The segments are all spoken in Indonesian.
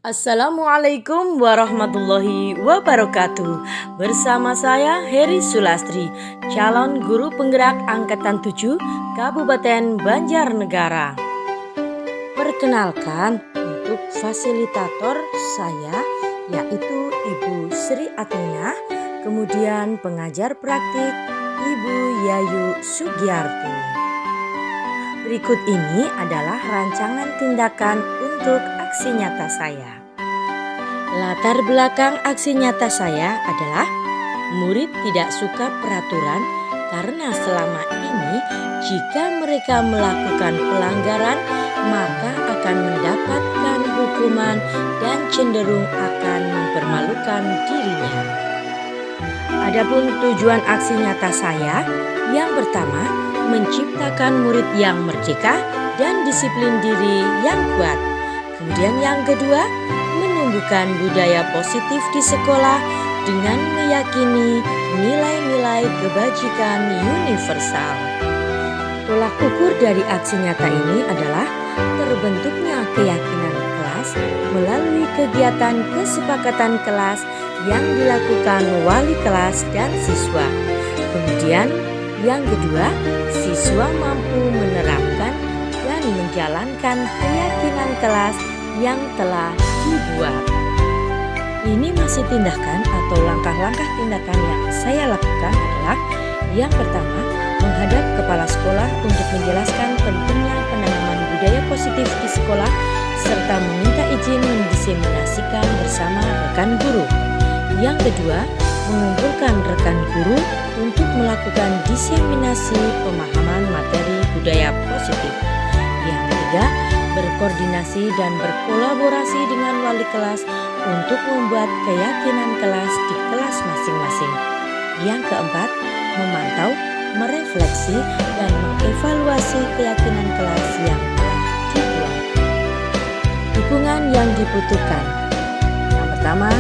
Assalamualaikum warahmatullahi wabarakatuh. Bersama saya Heri Sulastri, calon guru penggerak angkatan 7 Kabupaten Banjarnegara. Perkenalkan, untuk fasilitator saya yaitu Ibu Sri Atmina, kemudian pengajar praktik Ibu Yayu Sugiyarti. Berikut ini adalah rancangan tindakan untuk aksi nyata saya. Latar belakang aksi nyata saya adalah murid tidak suka peraturan karena selama ini jika mereka melakukan pelanggaran maka akan mendapatkan hukuman dan cenderung akan mempermalukan dirinya. Adapun tujuan aksi nyata saya, yang pertama, menciptakan murid yang merdeka dan disiplin diri yang kuat. Kemudian yang kedua, menumbuhkan budaya positif di sekolah dengan meyakini nilai-nilai kebajikan universal. Tolak ukur dari aksi nyata ini adalah terbentuknya keyakinan kelas melalui kegiatan kesepakatan kelas yang dilakukan wali kelas dan siswa. Kemudian yang kedua, siswa mampu menerapkan dan menjalankan keyakinan kelas yang telah dibuat. Ini masih tindakan atau langkah-langkah tindakan yang saya lakukan adalah yang pertama, menghadap kepala sekolah untuk menjelaskan pentingnya penanaman budaya positif di sekolah serta meminta izin mendiseminasikan bersama rekan guru. Yang kedua, mengumpulkan rekan guru untuk melakukan diseminasi pemahaman materi budaya positif. Yang ketiga, berkoordinasi dan berkolaborasi dengan wali kelas untuk membuat keyakinan kelas di kelas masing-masing. Yang keempat, memantau, merefleksi, dan mengevaluasi keyakinan kelas yang telah dibuat. Dukungan yang dibutuhkan. Yang pertama,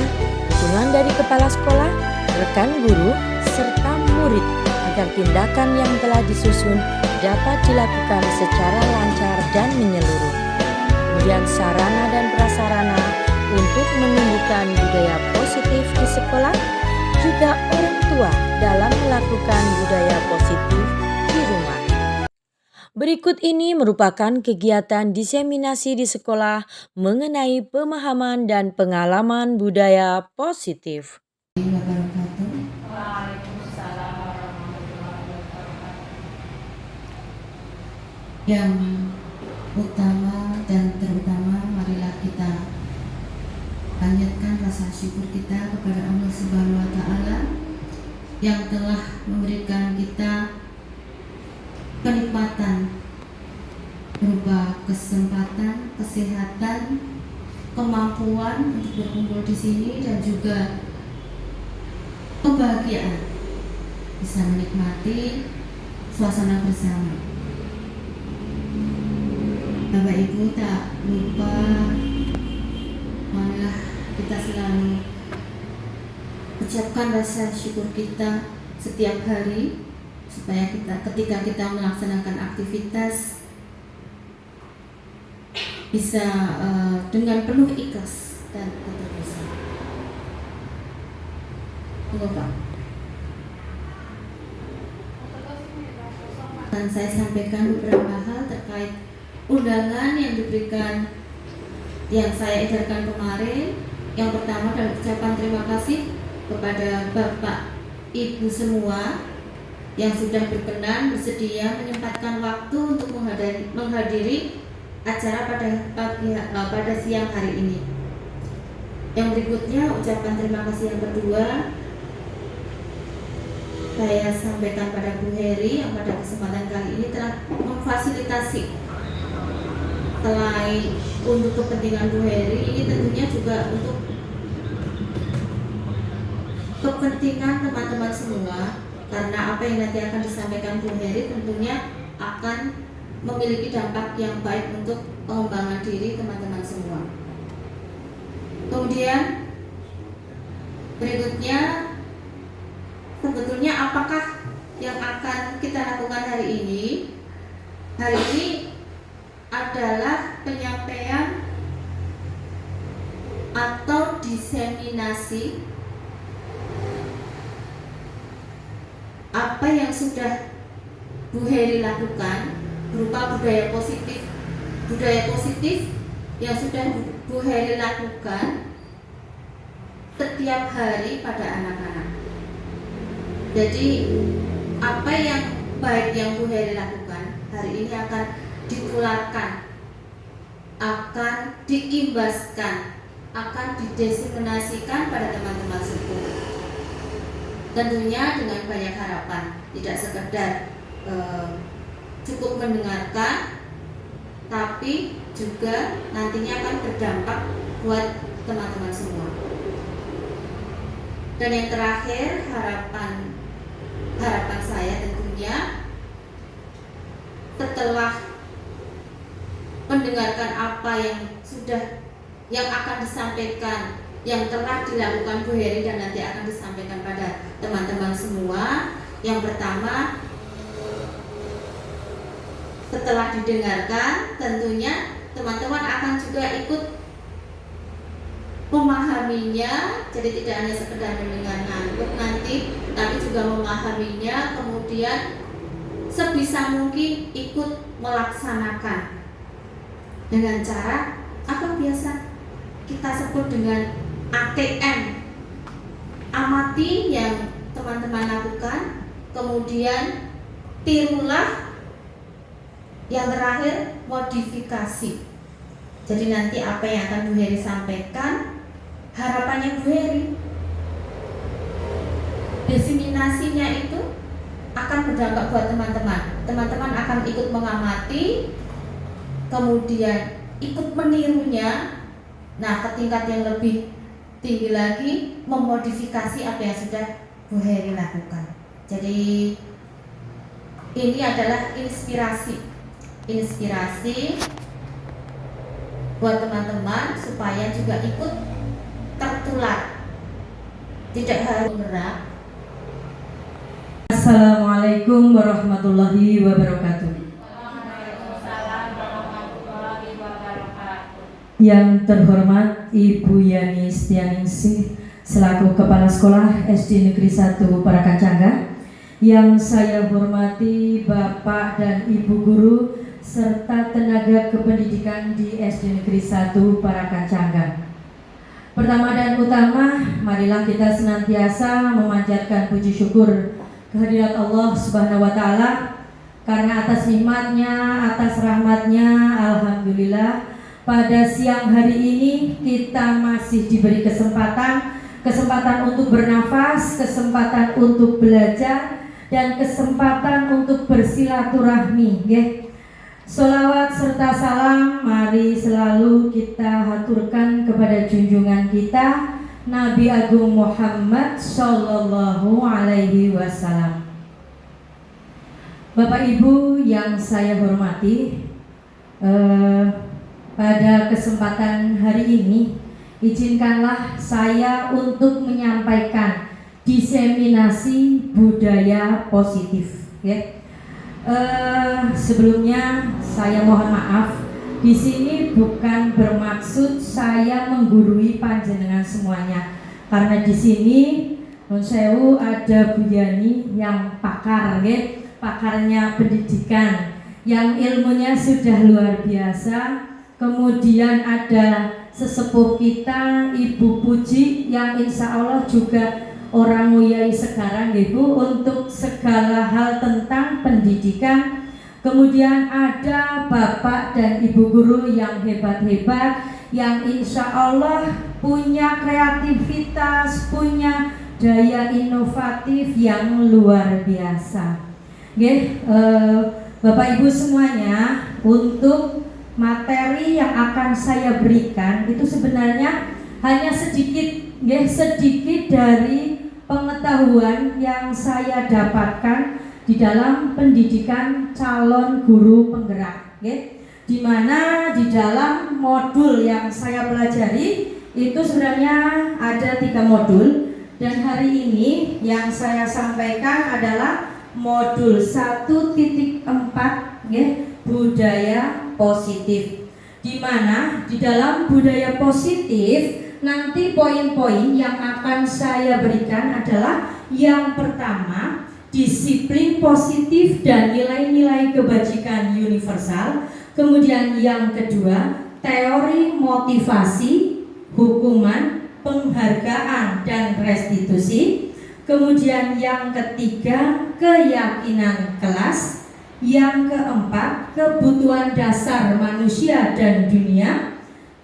dukungan dari kepala sekolah, rekan guru, serta murid agar tindakan yang telah disusun dapat dilakukan secara lancar dan menyeluruh. Kemudian sarana dan prasarana untuk menumbuhkan budaya positif di sekolah, juga orang tua dalam melakukan budaya positif di rumah. Berikut ini merupakan kegiatan diseminasi di sekolah mengenai pemahaman dan pengalaman budaya positif. Yang utama dan terutama, marilah kita panjatkan rasa syukur kita kepada Allah Subhanahu wa Ta'ala yang telah memberikan kita kenikmatan berupa kesempatan, kesehatan, kemampuan untuk berkumpul di sini dan juga kebahagiaan bisa menikmati suasana bersama. Bapak Ibu, tak lupa marilah kita selalu ucapkan rasa syukur kita setiap hari supaya kita ketika kita melaksanakan aktivitas bisa dengan penuh ikhlas dan ketulusan. Tunggu Pak. Dan saya sampaikan beberapa hal terkait undangan yang diberikan yang saya edarkan kemarin. Yang pertama adalah ucapan terima kasih kepada Bapak Ibu semua yang sudah berkenan bersedia menyempatkan waktu untuk menghadiri acara pada siang hari ini. Yang berikutnya ucapan terima kasih yang kedua saya sampaikan pada Bu Heri yang pada kesempatan kali ini telah memfasilitasi. Selain untuk kepentingan Bu Heri, ini tentunya juga untuk kepentingan teman-teman semua, karena apa yang nanti akan disampaikan Bu Heri tentunya akan memiliki dampak yang baik untuk pengembangan diri teman-teman semua. Kemudian berikutnya, sebetulnya apakah yang akan kita lakukan hari ini? Hari ini adalah penyampaian atau diseminasi apa yang sudah Bu Heri lakukan berupa budaya positif yang sudah Bu Heri lakukan setiap hari pada anak-anak. Jadi apa yang baik yang Bu Heri lakukan hari ini akan ditularkan, akan diimbaskan, akan didiseminasikan pada teman-teman suku. Tentunya dengan banyak harapan, tidak sekedar cukup mendengarkan, tapi juga nantinya akan berdampak buat teman-teman semua. Dan yang terakhir, harapan saya tentunya setelah mendengarkan apa yang akan disampaikan, yang telah dilakukan Bu Heri dan nanti akan disampaikan pada teman-teman semua. Yang pertama, setelah didengarkan, tentunya teman-teman akan juga ikut memahaminya. Jadi tidak hanya sekedar mendengar ngantuk nanti, tapi juga memahaminya, kemudian sebisa mungkin ikut melaksanakan dengan cara apa biasa kita sebut dengan ATM. Amati yang teman-teman lakukan, kemudian tirulah. Yang terakhir, modifikasi. Jadi nanti apa yang akan Bu Heri sampaikan, harapannya Bu Heri, diseminasinya itu akan berdampak buat teman-teman. Teman-teman akan ikut mengamati, kemudian ikut menirunya. Nah, ke tingkat yang lebih tinggi lagi, memodifikasi apa yang sudah Bu Heri lakukan. Jadi ini adalah inspirasi buat teman-teman supaya juga ikut tertular, tidak harus menyerah. Assalamualaikum warahmatullahi wabarakatuh. Yang terhormat Ibu Yani Setianingsih selaku Kepala Sekolah SD Negeri 1 Parakan Cangga, yang saya hormati Bapak dan Ibu Guru serta tenaga kependidikan di SD Negeri 1 Parakan Cangga. Pertama dan utama, marilah kita senantiasa memanjatkan puji syukur kehadirat Allah Subhanahu wa Ta'ala, karena atas nikmatnya, atas rahmatnya, alhamdulillah pada siang hari ini kita masih diberi kesempatan untuk bernafas, kesempatan untuk belajar, dan kesempatan untuk bersilaturahmi. Sholawat serta salam mari selalu kita haturkan kepada junjungan kita Nabi Agung Muhammad Sallallahu Alaihi Wasallam. Bapak Ibu yang saya hormati, pada kesempatan hari ini izinkanlah saya untuk menyampaikan diseminasi budaya positif. Sebelumnya saya mohon maaf, di sini bukan bermaksud saya menggurui panjenengan semuanya, karena di sini Nun Sewu ada Bu Yani yang pakarnya pendidikan, yang ilmunya sudah luar biasa. Kemudian ada sesepuh kita Ibu Puji yang insya Allah juga orang nguyai sekarang Ibu untuk segala hal tentang pendidikan. Kemudian ada Bapak dan Ibu guru yang hebat-hebat, yang insya Allah punya kreativitas, punya daya inovatif yang luar biasa. Bapak Ibu semuanya, untuk materi yang akan saya berikan itu sebenarnya hanya sedikit dari pengetahuan yang saya dapatkan di dalam pendidikan calon guru penggerak, di mana di dalam modul yang saya pelajari itu sebenarnya ada 3 modul, dan hari ini yang saya sampaikan adalah modul 1.4, budaya positif, di mana di dalam budaya positif Nanti poin-poin yang akan saya berikan adalah yang pertama, disiplin positif dan nilai-nilai kebajikan universal. Kemudian yang kedua, teori motivasi, hukuman, penghargaan dan restitusi. Kemudian yang ketiga, keyakinan kelas. Yang keempat, kebutuhan dasar manusia dan dunia.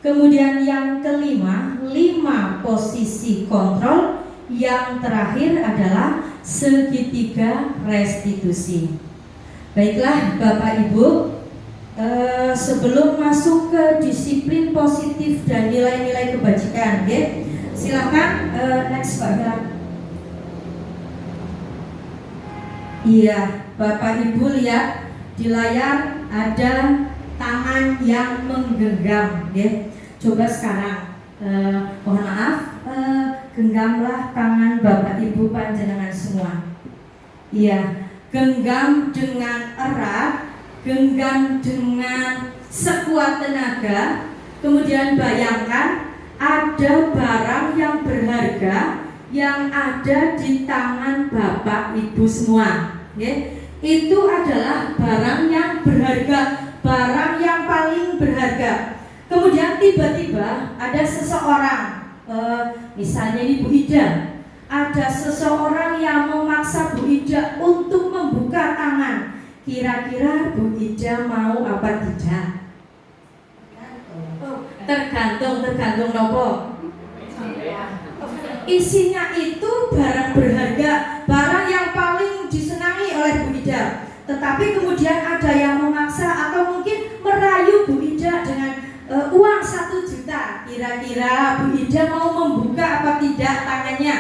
Kemudian yang kelima, 5 posisi kontrol. Yang terakhir adalah segitiga restitusi. Baiklah Bapak Ibu, sebelum masuk ke disiplin positif dan nilai-nilai kebajikan, silakan next Pak Bella. Iya, Bapak Ibu lihat di layar ada tangan yang menggenggam, Coba sekarang, mohon maaf, genggamlah tangan Bapak Ibu panjenengan semua. Iya, genggam dengan erat, genggam dengan sekuat tenaga. Kemudian bayangkan ada barang yang berharga yang ada di tangan Bapak Ibu semua, Itu adalah barang yang berharga, barang yang paling berharga. Kemudian tiba-tiba ada seseorang, misalnya ini Bu Ida, ada seseorang yang memaksa Bu Ida untuk membuka tangan. Kira-kira Bu Ida mau apa tidak? Tergantung nopo. Isinya itu barang berharga, barang yang paling disenangi oleh Bu Ida. Tetapi kemudian ada yang memaksa atau mungkin merayu Bu Ida dengan uang 1 juta. Kira-kira Bu Ida mau membuka apa tidak tangannya?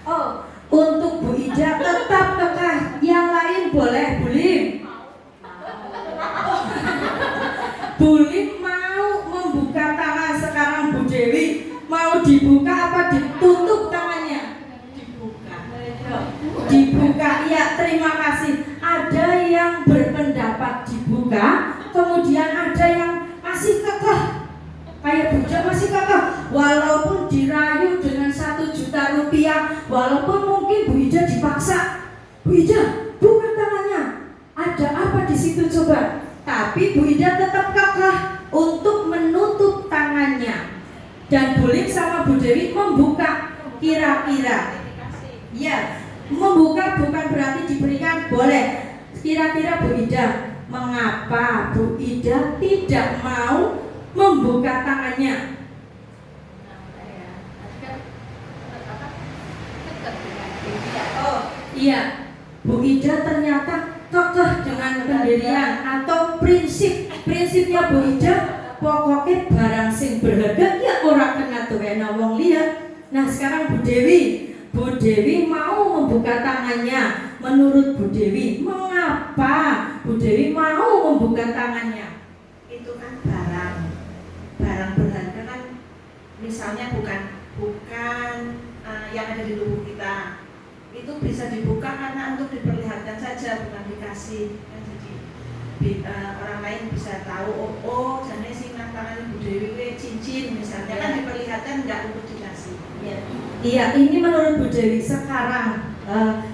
Oh, untuk Bu Ida tetap kekeh. Yang lain boleh bulim. Bulim mau membuka tangan. Sekarang Bu Dewi mau dibuka apa ditutup tangannya? Dibuka. Ya, terima kasih. Ada yang berpendapat dibuka, kemudian ada yang masih kekeh, kayak Bu Ida masih kekeh, walaupun dirayu dengan 1 juta rupiah, walaupun mungkin Bu Ida dipaksa, Bu Ida buka tangannya, ada apa di situ coba? Tapi Bu Ida tetap kekeh untuk menutup tangannya. Dan Bulim sama Bu Dewi membuka. Kira-kira, ya, membuka bukan berarti diberikan, boleh. Kira-kira Bu Ida, mengapa Bu Ida tidak mau membuka tangannya? Oh iya, Bu Ida ternyata kekeh dengan pendirian atau prinsipnya Bu Ida, pokoknya barang sing berharga ya orang kena tuh wong lihat. Nah sekarang Bu Dewi mau membuka tangannya. Menurut Bu Dewi, mengapa Bu Dewi mau membuka tangannya? Itu kan barang berharga kan, misalnya bukan yang ada di tubuh kita. Itu bisa dibuka karena untuk diperlihatkan saja, bukan dikasih. Jadi orang lain bisa tahu, oh jane sing nang tangan Bu Dewi cincin misalnya, kan diperlihatkan, enggak untuk dikasih. Iya, ini menurut Bu Dewi. Sekarang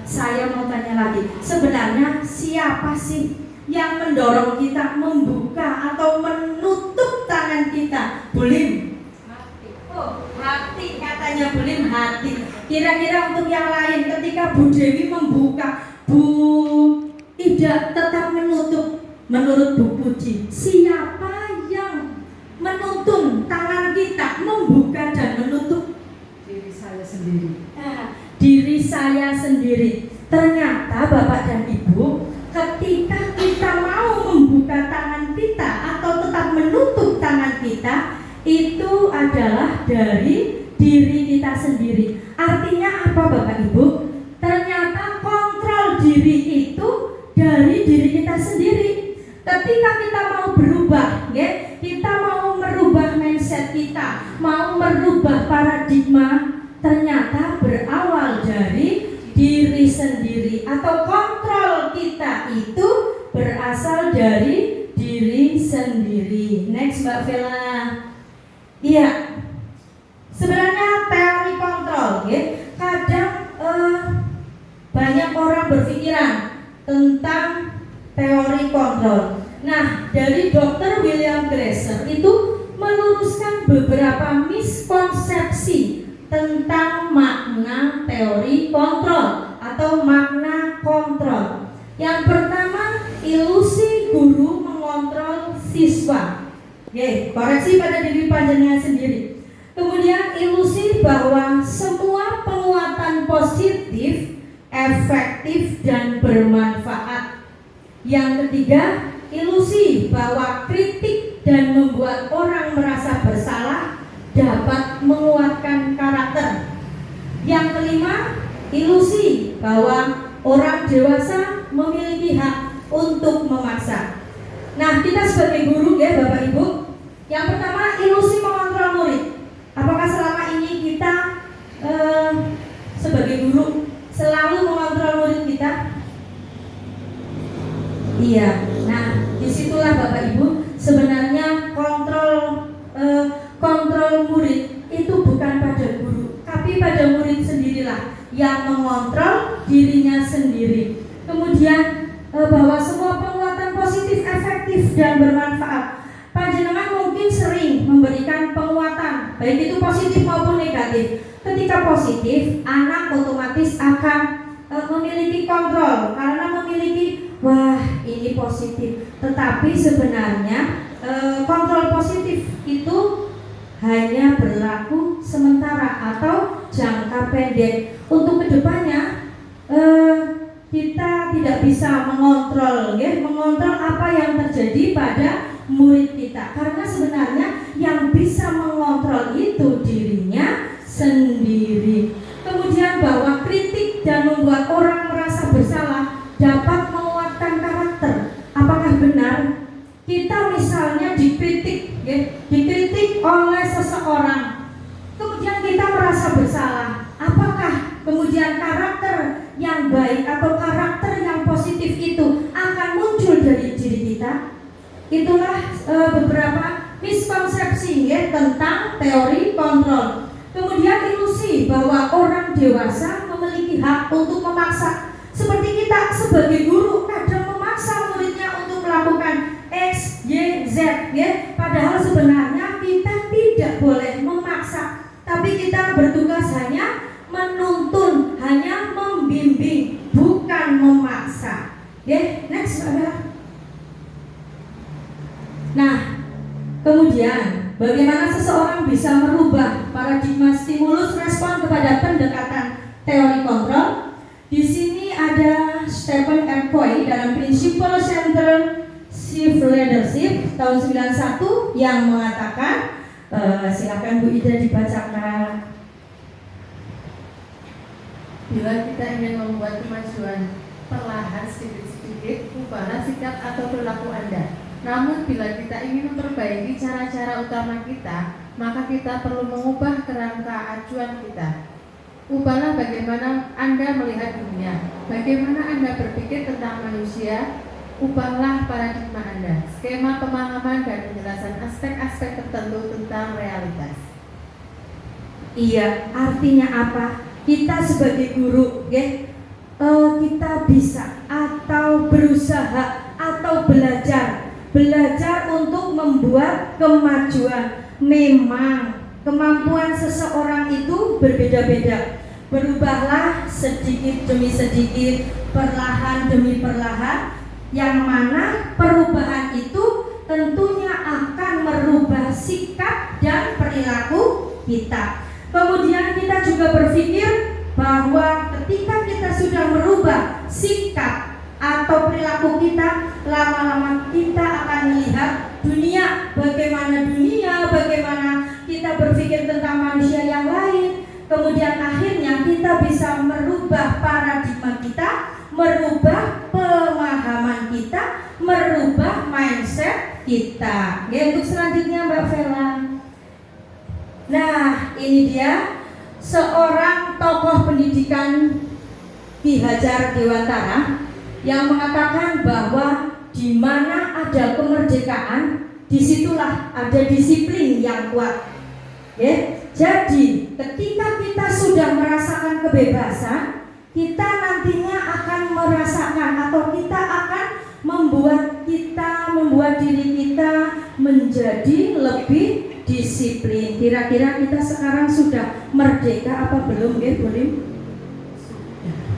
saya mau tanya lagi, sebenarnya siapa sih yang mendorong kita membuka atau menutup tangan kita? Bulim? Oh, hati katanya Bulim, hati. Kira-kira untuk yang lain, ketika Bu Dewi membuka, Bu Ida tetap menutup. Menurut Bu Puji, siapa yang menuntun tangan kita membuka dan menutup? Diri saya sendiri. Diri saya sendiri. Ternyata Bapak dan Ibu, ketika kita mau membuka tangan kita atau tetap menutup tangan kita, itu adalah dari diri kita sendiri. Artinya apa Bapak Ibu? Ternyata kontrol diri itu dari diri kita sendiri. Ketika kita mau berubah, kita mau merubah mindset kita, mau merubah paradigma, ternyata berawal dari diri sendiri, atau kontrol kita itu berasal dari diri sendiri. Next Mbak Vela. Iya, sebenarnya teori kontrol, ya. Kadang banyak orang berpikiran tentang teori kontrol. Nah, dari Dr. William Glasser itu meluruskan beberapa miskonsepsi tentang makna teori kontrol atau makna kontrol. Yang pertama, ilusi guru mengontrol siswa. Oke, koreksi pada diri panjenengan sendiri. Kemudian ilusi bahwa semua penguatan positif, efektif dan bermanfaat. Yang ketiga, ilusi bahwa kritik dan membuat orang merasa bersalah dapat menguatkan karakter. Yang kelima, ilusi bahwa orang dewasa memiliki hak untuk memaksa. Nah, kita sebagai guru, ya Bapak Ibu, yang pertama ilusi mengontrol murid. Apakah selama ini kita sebagai guru selalu mengontrol murid kita? Iya. Nah, disitulah Bapak Ibu sebenarnya kontrol murid itu bukan pada guru, tapi pada murid sendirilah yang mengontrol dirinya sendiri. Kemudian bahwa semua penguatan positif, efektif dan bermanfaat. Panjenengan mungkin sering memberikan penguatan, baik itu positif maupun negatif. Ketika positif, anak otomatis akan memiliki kontrol karena memiliki, wah ini positif. Tetapi sebenarnya kontrol positif itu hanya berlaku sementara atau jangka pendek. Untuk kedepannya kita tidak bisa mengontrol, ya, mengontrol apa yang terjadi pada murid kita, karena sebenarnya yang bisa mengontrol itu dirinya sendiri. Kemudian bahwa kritik dan membuat orang merasa bersalah dapat menguatkan karakter. Apakah benar kita misalnya dikritik, ya, dikritik oleh seseorang, kemudian kita merasa bersalah? Apakah kemudian karakter yang baik atau karakter yang positif itu akan muncul dari diri kita? Itulah beberapa miskonsepsi, ya, tentang teori kontrol. Kemudian ilusi bahwa orang dewasa memiliki hak untuk memaksa. Seperti kita sebagai guru kadang memaksa muridnya untuk melakukan X, Y, Z, ya. Padahal sebenarnya kita tidak boleh memaksa, tapi kita bertugas hanya menuntun, hanya membimbing, bukan memaksa. Ya, next adalah. Nah, kemudian bagaimana seseorang bisa merubah paradigma stimulus respon kepada pendekatan teori kontrol? Di sini ada Stephen R. Covey dalam Principle Centered Shift Leadership tahun 91 yang mengatakan, silakan Bu Ida dibacakan. Bila kita ingin membuat kemajuan perlahan sedikit-sedikit, ubahlah sikap atau perilaku Anda. Namun bila kita ingin memperbaiki cara-cara utama kita, maka kita perlu mengubah kerangka acuan kita. Ubahlah bagaimana Anda melihat dunia, bagaimana Anda berpikir tentang manusia. Ubahlah paradigma Anda, skema pemahaman dan penjelasan aspek-aspek tertentu tentang realitas. Iya, artinya apa? Kita sebagai guru, ya, kita bisa atau berusaha atau belajar untuk membuat kemajuan. Memang kemampuan seseorang itu berbeda-beda. Berubahlah sedikit demi sedikit, perlahan demi perlahan, yang mana perubahan itu tentunya akan merubah sikap dan perilaku kita. Kemudian kita juga berpikir bahwa ketika kita sudah merubah sikap atau perilaku kita, lama-lama kita akan melihat dunia, bagaimana kita berpikir tentang manusia yang lain. Kemudian akhirnya kita bisa merubah paradigma kita, merubah pemahaman kita, merubah mindset kita. Ya, untuk selanjutnya Mbak Vela. Nah, ini dia seorang tokoh pendidikan Ki Hajar Dewantara yang mengatakan bahwa di mana ada kemerdekaan, disitulah ada disiplin yang kuat. Ya, jadi ketika kita sudah merasakan kebebasan, kita nantinya akan merasakan atau kita akan membuat diri kita menjadi lebih disiplin. Kira-kira kita sekarang sudah merdeka apa belum, ya, Bulim?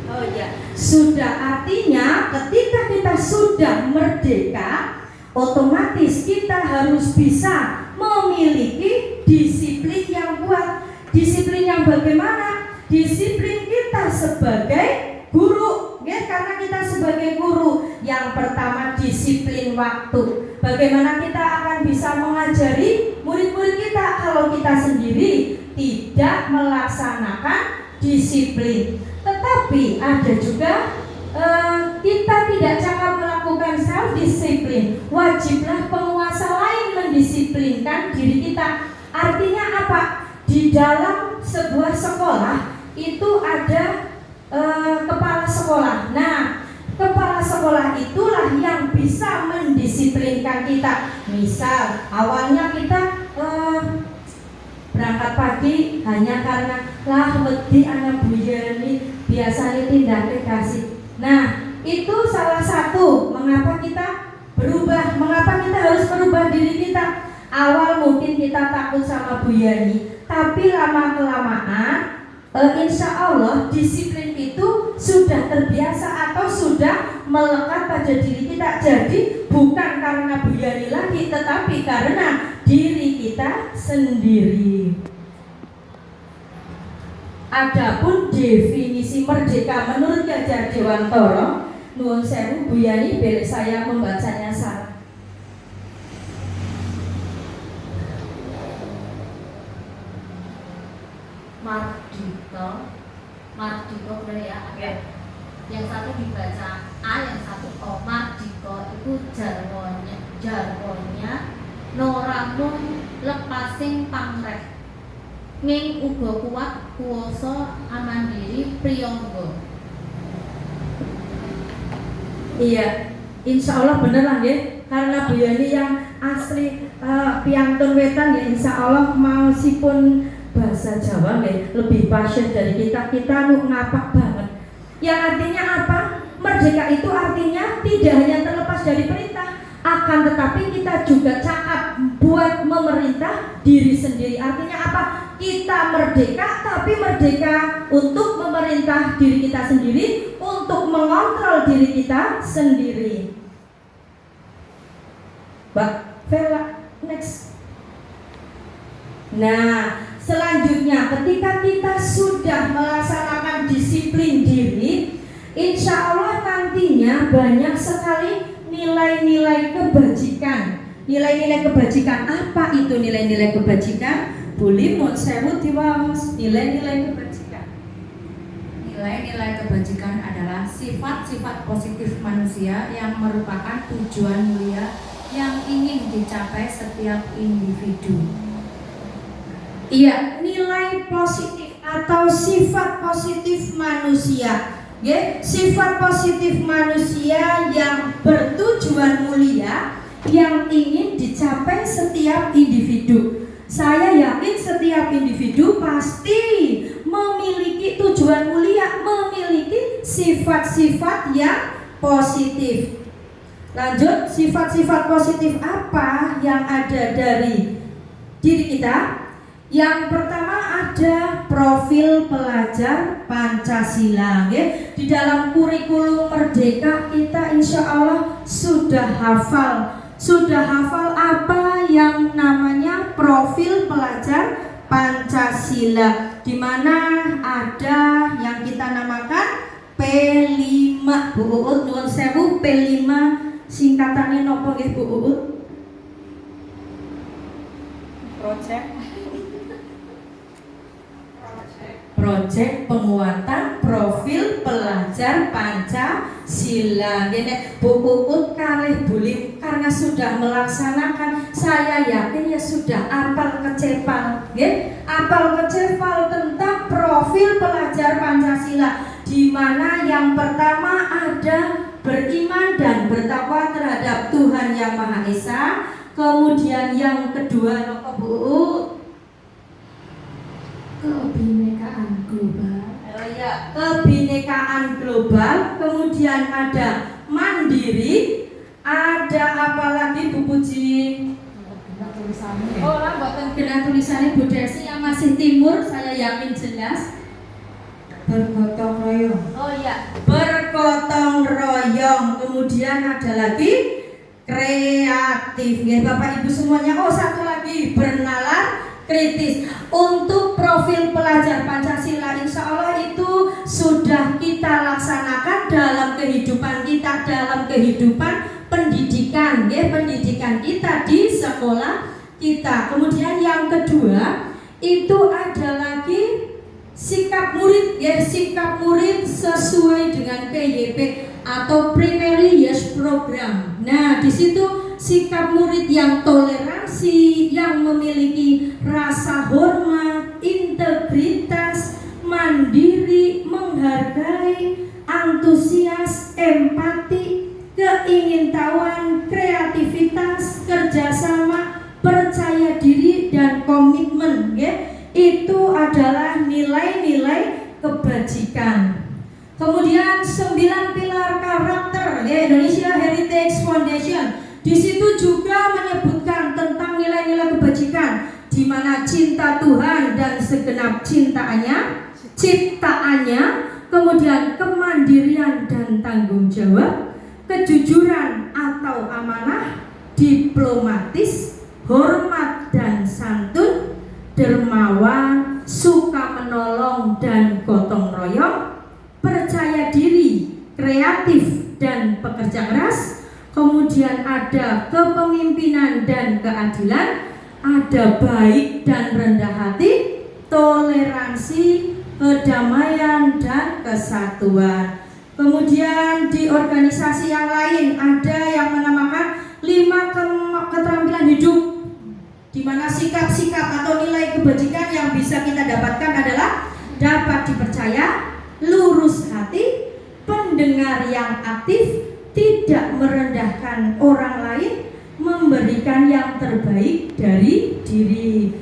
Oh ya, sudah. Artinya ketika kita sudah merdeka, otomatis kita harus bisa memiliki disiplin yang kuat. Disiplin yang bagaimana? Disiplin kita sebagai guru, ya, karena kita sebagai guru. Yang pertama disiplin waktu. Bagaimana kita akan bisa mengajari murid-murid kita kalau kita sendiri tidak melaksanakan disiplin. Tetapi ada juga kita tidak cakap melakukan self disiplin. Wajiblah penguasa lain mendisiplinkan diri kita. Artinya apa? Di dalam sebuah sekolah itu ada kepala sekolah. Nah, kepala sekolah itulah yang bisa mendisiplinkan kita. Misal awalnya kita berangkat pagi hanya karena wedi anak buyani biasanya tindak kasih. Nah, itu salah satu mengapa kita berubah, mengapa kita harus merubah diri kita. Awal mungkin kita takut sama Bu Yani, tapi lama-kelamaan insya Allah disiplin itu sudah terbiasa atau sudah melekat pada diri kita. Jadi bukan karena Bu Yani lagi, tetapi karena diri kita sendiri. Adapun definisi merdeka menurut Gajah Dewantoro, nuwun sewu Bu Yani, boleh saya membacanya saat. Mardika benar ya? Okay. Yang satu dibaca A, yang satu O. Mardika itu jargonnya noramun lepasing pamreh ning uga kuat kuwasa amandiri priyangga. Iya, insya Allah bener lah ya. Karena Bu Yani yang asli piantun wetan ya, insya Allah mau sipun bahasa Jawa ya, lebih pasien dari kita ngapak banget. Yang artinya apa? Merdeka itu artinya tidak hanya terlepas dari perintah, akan tetapi kita juga cakap buat memerintah diri sendiri. Artinya apa? Kita merdeka, tapi merdeka untuk memerintah diri kita sendiri, untuk mengontrol diri kita sendiri. Mbak Vela, next. Nah, selanjutnya ketika kita sudah melaksanakan disiplin diri, insya Allah nantinya banyak sekali nilai-nilai kebajikan. Nilai-nilai kebajikan, apa itu nilai-nilai kebajikan? Boleh mohon sewu diwaos nilai-nilai kebajikan. Nilai-nilai kebajikan adalah sifat-sifat positif manusia yang merupakan tujuan mulia yang ingin dicapai setiap individu. Iya, nilai positif atau sifat positif manusia. Ya, sifat positif manusia yang bertujuan mulia yang ingin dicapai setiap individu. Saya yakin setiap individu pasti memiliki tujuan mulia, memiliki sifat-sifat yang positif. Lanjut, sifat-sifat positif apa yang ada dari diri kita? Yang pertama ada profil pelajar Pancasila. Ya. Di dalam kurikulum Merdeka kita insya Allah sudah hafal apa yang namanya profil pelajar Pancasila, di mana ada yang kita namakan P5. Bu Uut nuwun sewu, P5 singkatannya nopo nggih Bu Uut? Project penguatan profil pelajar Pancasila. Gini, Bu Uut kalih Bulim karena sudah melaksanakan, saya yakin ya sudah apal kecepal, apal kecepal tentang profil pelajar Pancasila, di mana yang pertama ada beriman dan bertakwa terhadap Tuhan Yang Maha Esa. Kemudian yang kedua Bu Uut global. Ya, kebinekaan global, kemudian ada mandiri, ada apa lagi Bu Puji? Oh, lah buatan kena tulisannya Bu Desi yang masih timur, saya yakin jelas. Bergotong royong. Oh ya, bergotong royong. Kemudian ada lagi kreatif. Ya Bapak Ibu semuanya. Oh, satu lagi, bernalar kritis. Untuk profil pelajar Pancasila, insya Allah itu sudah kita laksanakan dalam kehidupan kita, dalam kehidupan pendidikan, ya, pendidikan kita di sekolah kita. Kemudian yang kedua itu ada lagi sikap murid, ya, sikap murid sesuai dengan PYP atau Primary Years Program. Nah, di situ sikap murid yang toleransi, yang memiliki rasa hormat, integritas, mandiri, menghargai, antusias, empati, keingintahuan, kreativitas, kerjasama, percaya diri, dan komitmen, ya. Itu adalah nilai-nilai kebajikan. Kemudian 9 pilar karakter, ya, Indonesia Heritage Foundation. Di situ juga menyebutkan tentang nilai-nilai kebajikan, di mana cinta Tuhan dan segenap ciptaannya, kemudian kemandirian dan tanggung jawab, kejujuran atau amanah, diplomatis, hormat dan santun, dermawan, suka menolong dan gotong royong, percaya diri, kreatif dan pekerja keras. Kemudian ada kepemimpinan dan keadilan, ada baik dan rendah hati, toleransi, kedamaian dan kesatuan. Kemudian di organisasi yang lain ada yang menamakan 5 keterampilan hidup, di mana sikap-sikap atau nilai kebajikan yang bisa kita dapatkan adalah dapat dipercaya, lurus hati, pendengar yang aktif, tidak merendahkan orang lain, memberikan yang terbaik dari diri.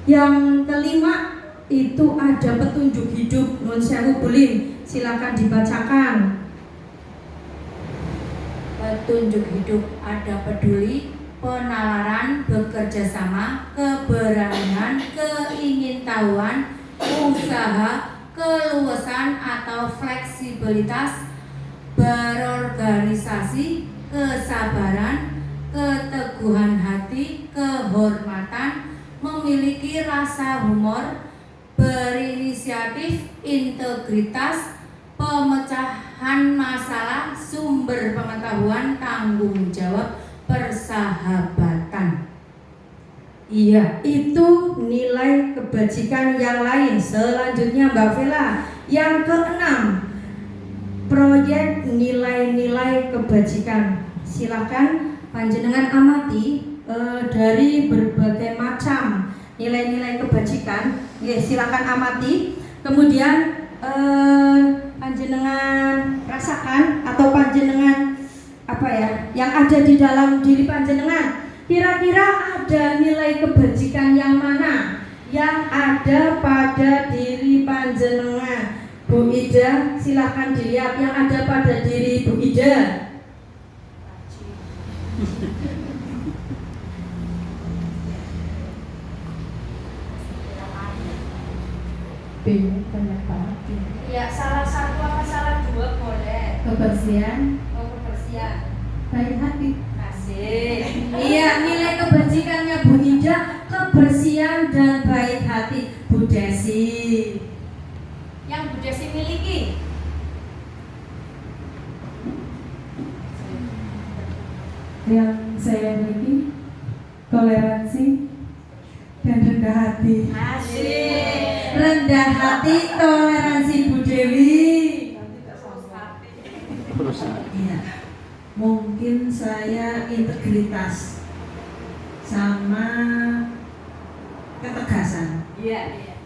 Yang kelima itu ada petunjuk hidup. Nun sewu bulim, silakan dibacakan. Petunjuk hidup ada peduli, penalaran, bekerja sama, keberanian, keingintahuan, usaha, keluasan atau fleksibilitas, berorganisasi, kesabaran, keteguhan hati, kehormatan, memiliki rasa humor, berinisiatif, integritas, pemecahan masalah, sumber pengetahuan, tanggung jawab, persahabatan. Iya, itu nilai kebajikan yang lain. Selanjutnya Mbak Vela, yang keenam, proyek nilai-nilai kebajikan. Silakan panjenengan amati dari berbagai macam nilai-nilai kebajikan. Ya, silakan amati. Kemudian panjenengan rasakan atau panjenengan apa ya yang ada di dalam diri panjenengan. Kira-kira ada nilai kebajikan yang mana yang ada pada diri panjenengan? Bu Ida, silahkan dilihat yang ada pada diri Bu Ida. Bingung banyak banget. Ya, salah satu apa salah dua boleh. Kebersihan, Oh, kebersihan. baik hati. Asik. Iya, nilai kebajikannya Bu Ida, kebersihan dan baik hati. Bu Desi, Yang Bu Desi miliki. Yang saya miliki toleransi dan rendah hati. Asik. rendah hati, toleransi. Bu Dewi. Iya. Mungkin saya integritas sama ketegasan. Iya.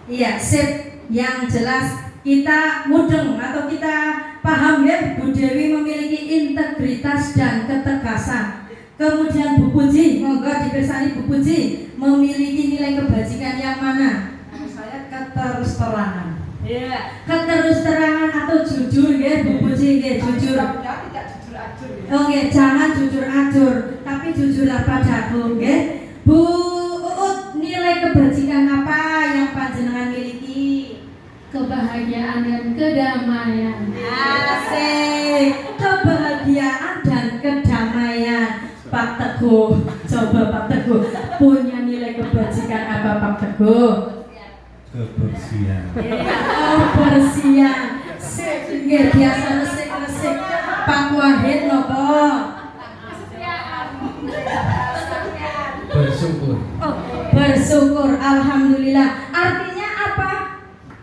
Iya, sip. Yang jelas kita mudeng atau kita paham ya, Bu Dewi memiliki integritas dan ketegasan. Kemudian Bu Puji, monggo dipersani Bu Puji, memiliki nilai kebajikan yang mana? Saya keterus-terangan. Ya, keterus-terangan atau jujur ya, Bu Puji ya, jujur. Tidak jujur-ajur ya. Oke, jangan jujur ajur, tapi jujurlah padaku, ya. Bu Uut, nilai kebajikan apa yang panjenengan miliki? Kebahagiaan dan kedamaian. Asik, kebahagiaan dan kedamaian. Pak Teguh, coba Pak Teguh, punya nilai kebajikan apa Pak Teguh? Kebersihan. Kebersihan. Sik, nggih biasa resik-resik. Pak Wahid nopo? Bersyukur. Oh, bersyukur, alhamdulillah. Artinya apa?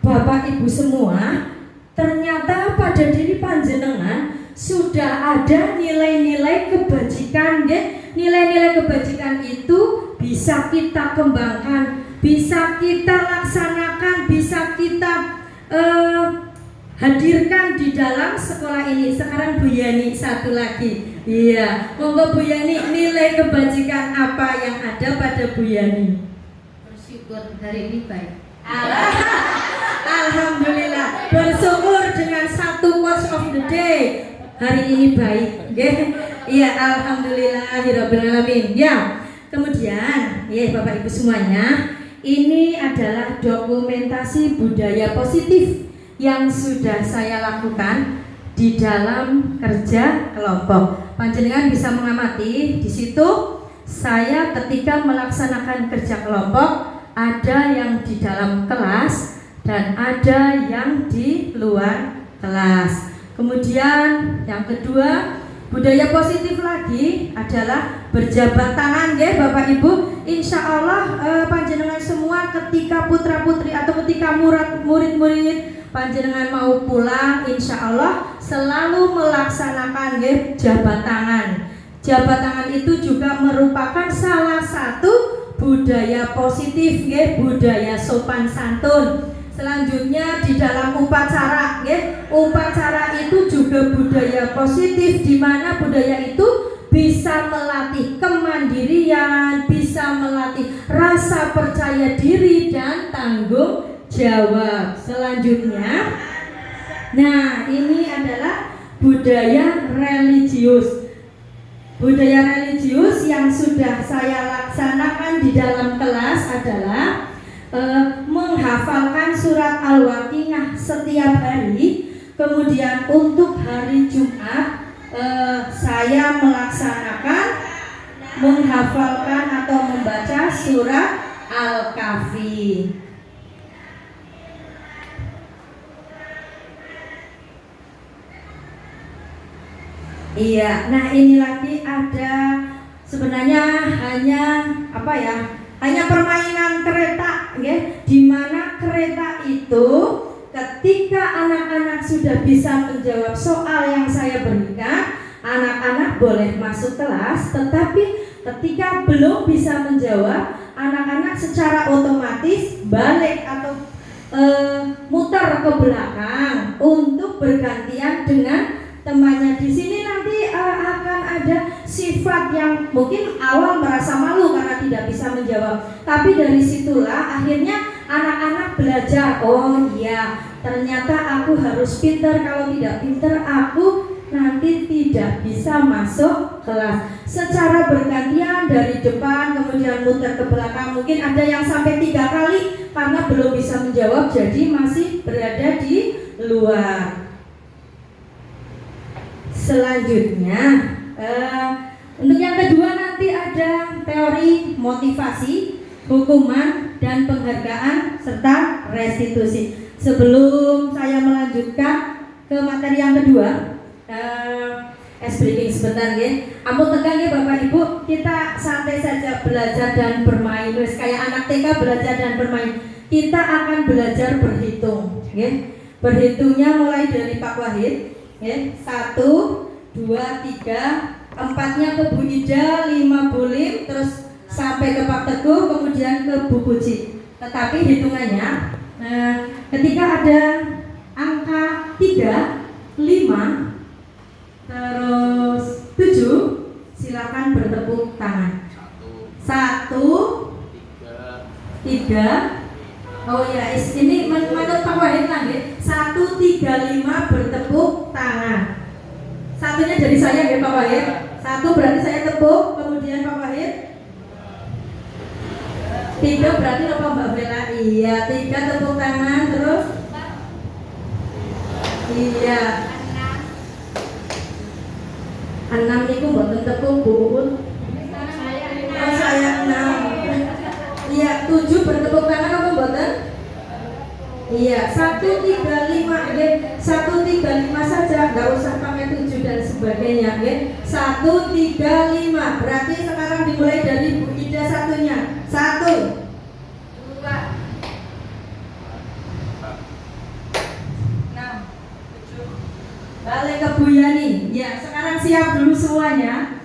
Bapak Ibu semua, ternyata pada diri panjenengan sudah ada nilai-nilai kebajikan, ya. Nilai-nilai kebajikan itu bisa kita kembangkan, bisa kita laksanakan, bisa kita hadirkan di dalam sekolah ini. Sekarang Bu Yani satu lagi. Iya, monggo Bu Yani, nilai kebajikan apa yang ada pada Bu Yani? Bersyukur hari ini baik. Alhamdulillah, bersyukur dengan satu quotes of the day. Hari ini baik, iya, alhamdulillahirabbil alamin. Ya, kemudian, ya Bapak Ibu semuanya, ini adalah dokumentasi budaya positif yang sudah saya lakukan di dalam kerja kelompok. Panjenengan bisa mengamati di situ saya ketika melaksanakan kerja kelompok ada yang di dalam kelas dan ada yang di luar kelas. Kemudian yang kedua, budaya positif lagi adalah berjabat tangan ya Bapak Ibu. Insya Allah panjenengan semua ketika putra putri atau ketika murid-murid panjenengan mau pulang, insya Allah selalu melaksanakan ya jabat tangan. Jabat tangan itu juga merupakan salah satu budaya positif ya, budaya sopan santun. Selanjutnya di dalam upacara ya, upacara itu juga budaya positif, di mana budaya itu bisa melatih kemandirian, bisa melatih rasa percaya diri dan tanggung jawab. Selanjutnya, nah ini adalah budaya religius. Budaya religius yang sudah saya laksanakan di dalam kelas adalah menghafalkan surat Al-Waqiah setiap hari. Kemudian untuk hari Jumat saya melaksanakan menghafalkan atau membaca surat Al-Kahfi. Iya, nah ini lagi ada sebenarnya hanya apa ya? Hanya permainan kereta, ya, di mana kereta itu ketika anak-anak sudah bisa menjawab soal yang saya berikan, anak-anak boleh masuk kelas. Tetapi ketika belum bisa menjawab, anak-anak secara otomatis balik atau muter ke belakang untuk bergantian dengan temannya. Di sini nanti akan ada sifat yang mungkin awal merasa malu karena tidak bisa menjawab, tapi dari situlah akhirnya anak-anak belajar, oh iya ternyata aku harus pinter, kalau tidak pinter aku nanti tidak bisa masuk kelas. Secara bergantian dari depan kemudian muter ke belakang, mungkin ada yang sampai 3 kali karena belum bisa menjawab, jadi masih berada di luar. Selanjutnya untuk yang kedua nanti ada teori motivasi, hukuman, dan penghargaan serta restitusi. Sebelum saya melanjutkan ke materi yang kedua, breaking sebentar ya. Ampun tegang ya Bapak Ibu, kita santai saja belajar dan bermain. Terus kayak anak TK belajar dan bermain. Kita akan belajar berhitung ya. Berhitungnya mulai dari Pak Wahid. 1, 2, 3, 4-nya ke Bu Ida, 5 Bu Lim, terus sampai ke Pak Teguh, kemudian ke Bu Puji. Tetapi hitungannya, ketika ada angka 3, 5, terus 7, silakan bertepuk tangan. 1, 3, 5, Oh ya, ini menurut Pak Wahid lah ya. 135 bertepuk tangan. Satunya dari saya ya Pak Wahid. 1 berarti saya tepuk, kemudian Pak Wahid. 3 berarti apa Mbak Bella? Iya, 3 tepuk tangan terus. Iya. 6 niku mboten tepuk Bu Uun. Oh, saya 6. Iya, 7 bertepuk tangan apa mboten? Iya, 135 nggih. 135 saja, enggak usah pakai 7 dan sebagainya nggih. 135. Berarti sekarang dimulai dari Bu Ida satunya. 1 2 6 7. Balik ke Bu Yani. Ya, sekarang siap dulu semuanya.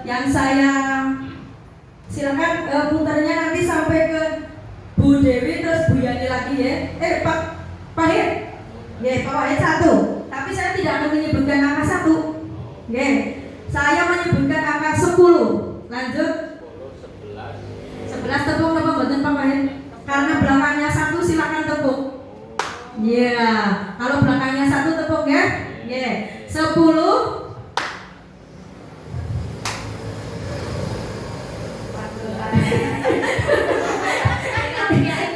Yang saya silakan putarnya nanti sampai ke Bu Dewi terus Bu Yani lagi ya. Pak Wahid. Nggih, Pak Wahid 1. Tapi saya tidak akan menyebutkan angka 1. Nggih. Saya menyebutkan angka 10. Lanjut. 11 tepung apa mboten Pak Wahid? Karena belakangnya 1 silakan tepuk. Iya, kalau belakangnya 1 tepuk ya. Nggih. 10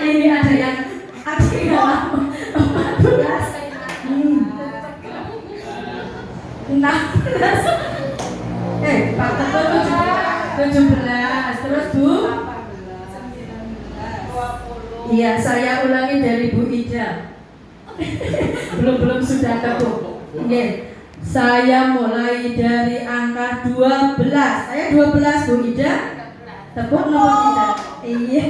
ini ada yang 14 16 Pak Teguh 17 terus Bu 20. Iya, saya ulangi dari Bu Ida. belum sudah tepuk. Oke. Saya mulai dari angka 12. Saya 12 Bu Ida. Tepuk nomor tidak? Iya.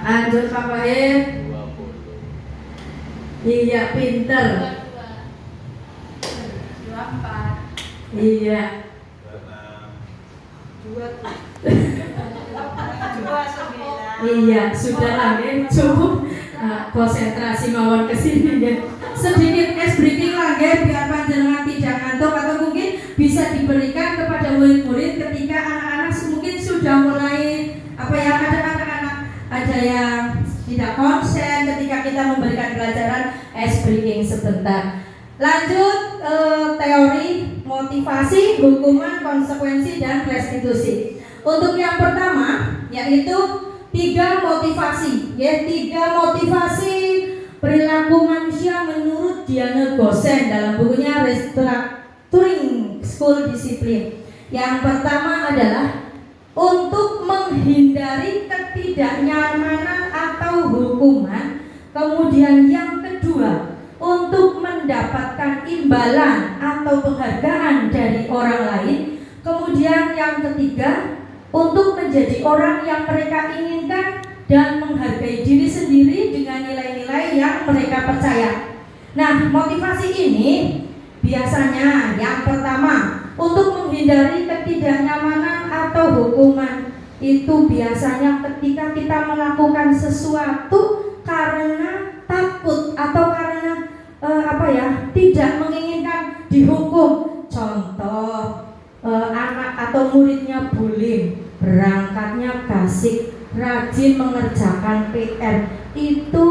Lanjut Pak Wahid. Iya, pinter. 24. Iya. 29. Iya, sudah lagi cukup. Konsentrasi mawon kesini ya. Sedikit es breaking lagi biar panjenengan tidak ngantuk atau mungkin bisa diberikan kepada murid-murid ketika anak-anak mungkin sudah mulai ada anak-anak ada yang tidak konsen ketika kita memberikan pelajaran es breaking sebentar. Lanjut teori motivasi, hukuman, konsekuensi dan restitusi. Untuk yang pertama yaitu 3 motivasi, ya 3 motivasi perilaku manusia menurut Diana Gosen dalam bukunya Restructuring School Discipline. Yang pertama adalah untuk menghindari ketidaknyamanan atau hukuman. Kemudian yang kedua untuk mendapatkan imbalan atau penghargaan dari orang lain. Kemudian yang ketiga untuk menjadi orang yang mereka inginkan dan menghargai diri sendiri dengan nilai-nilai yang mereka percaya. Nah, motivasi ini biasanya yang pertama untuk menghindari ketidaknyamanan atau hukuman. Itu biasanya ketika kita melakukan sesuatu karena takut atau karena tidak menginginkan dihukum. Contoh, anak atau muridnya bullying, berangkatnya gasik, rajin mengerjakan PR, itu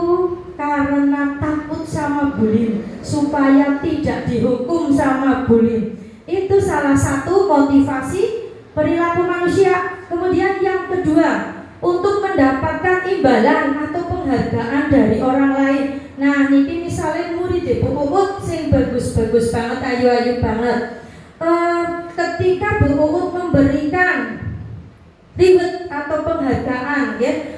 karena takut sama bullying supaya tidak dihukum sama bullying. Itu salah satu motivasi perilaku manusia. Kemudian yang kedua untuk mendapatkan imbalan atau penghargaan dari orang lain. Nah, niki misalnya murid Bu Uut sing bagus-bagus banget, ayu-ayu banget. Ketika Bu Uut memberikan reward atau penghargaan ya,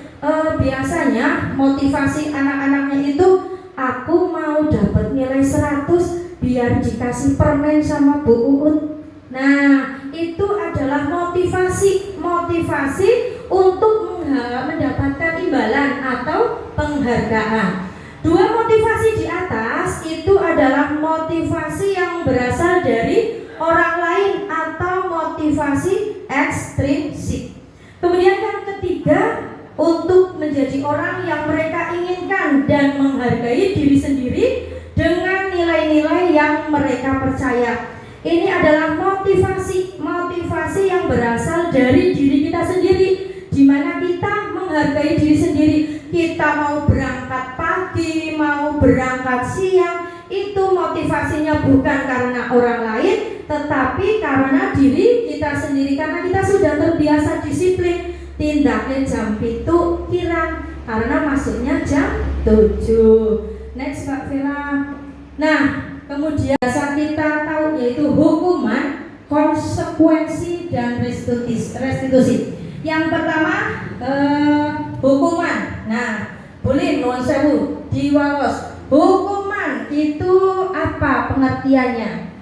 biasanya motivasi anak-anaknya itu aku mau dapat nilai 100 biar dikasih permen sama Bu Uut. Nah, itu adalah motivasi untuk mendapatkan imbalan atau penghargaan. 2 motivasi di atas itu adalah motivasi yang berasal dari orang lain atau motivasi ekstrinsik. Kemudian yang ketiga untuk menjadi orang yang mereka inginkan dan menghargai diri sendiri dengan nilai-nilai yang mereka percaya. Ini adalah adalah motivasi yang berasal dari diri kita sendiri, di mana kita menghargai diri sendiri. Kita mau berangkat pagi, mau berangkat siang, itu motivasinya bukan karena orang lain, tetapi karena diri kita sendiri, karena kita sudah terbiasa disiplin. Tindaknya jam 7 kirang karena masuknya jam 7. Next Mbak Vira. Nah, kemudian kita tahu yaitu hukuman, konsekuensi, dan restitusi. Yang pertama hukuman. Nah, boleh nuwun sewu diwaos. Hukuman itu apa pengertiannya?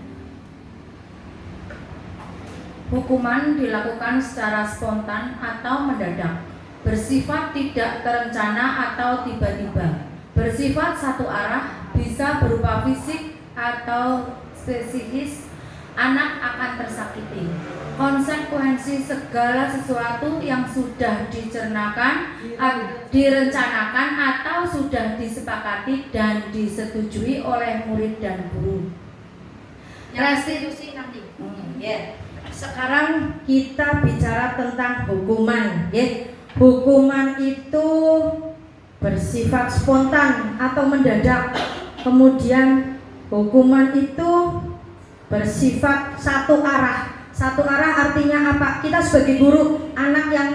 Hukuman dilakukan secara spontan atau mendadak, bersifat tidak terencana atau tiba-tiba, bersifat satu arah, bisa berupa fisik atau psikis. Anak akan tersakiti. Konsekuensi segala sesuatu yang sudah direncanakan atau sudah disepakati dan disetujui oleh murid dan guru. Restitusi nanti. Sekarang kita bicara tentang hukuman, ya. Hukuman itu bersifat spontan atau mendadak. Kemudian hukuman itu bersifat satu arah. Satu arah artinya apa? Kita sebagai guru, anak yang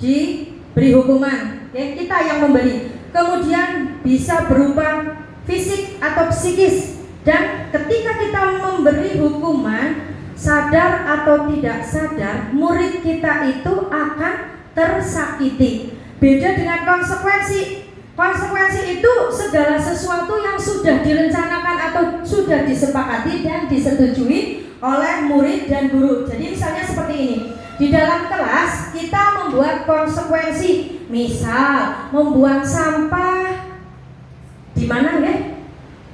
diberi hukuman, ya, kita yang memberi. Kemudian bisa berupa fisik atau psikis. Dan ketika kita memberi hukuman, sadar atau tidak sadar, murid kita itu akan tersakiti. Beda dengan konsekuensi. Konsekuensi itu segala sesuatu yang sudah direncanakan atau sudah disepakati dan disetujui oleh murid dan guru. Jadi misalnya seperti ini. Di dalam kelas kita membuat konsekuensi. Misal membuang sampah di mana ya?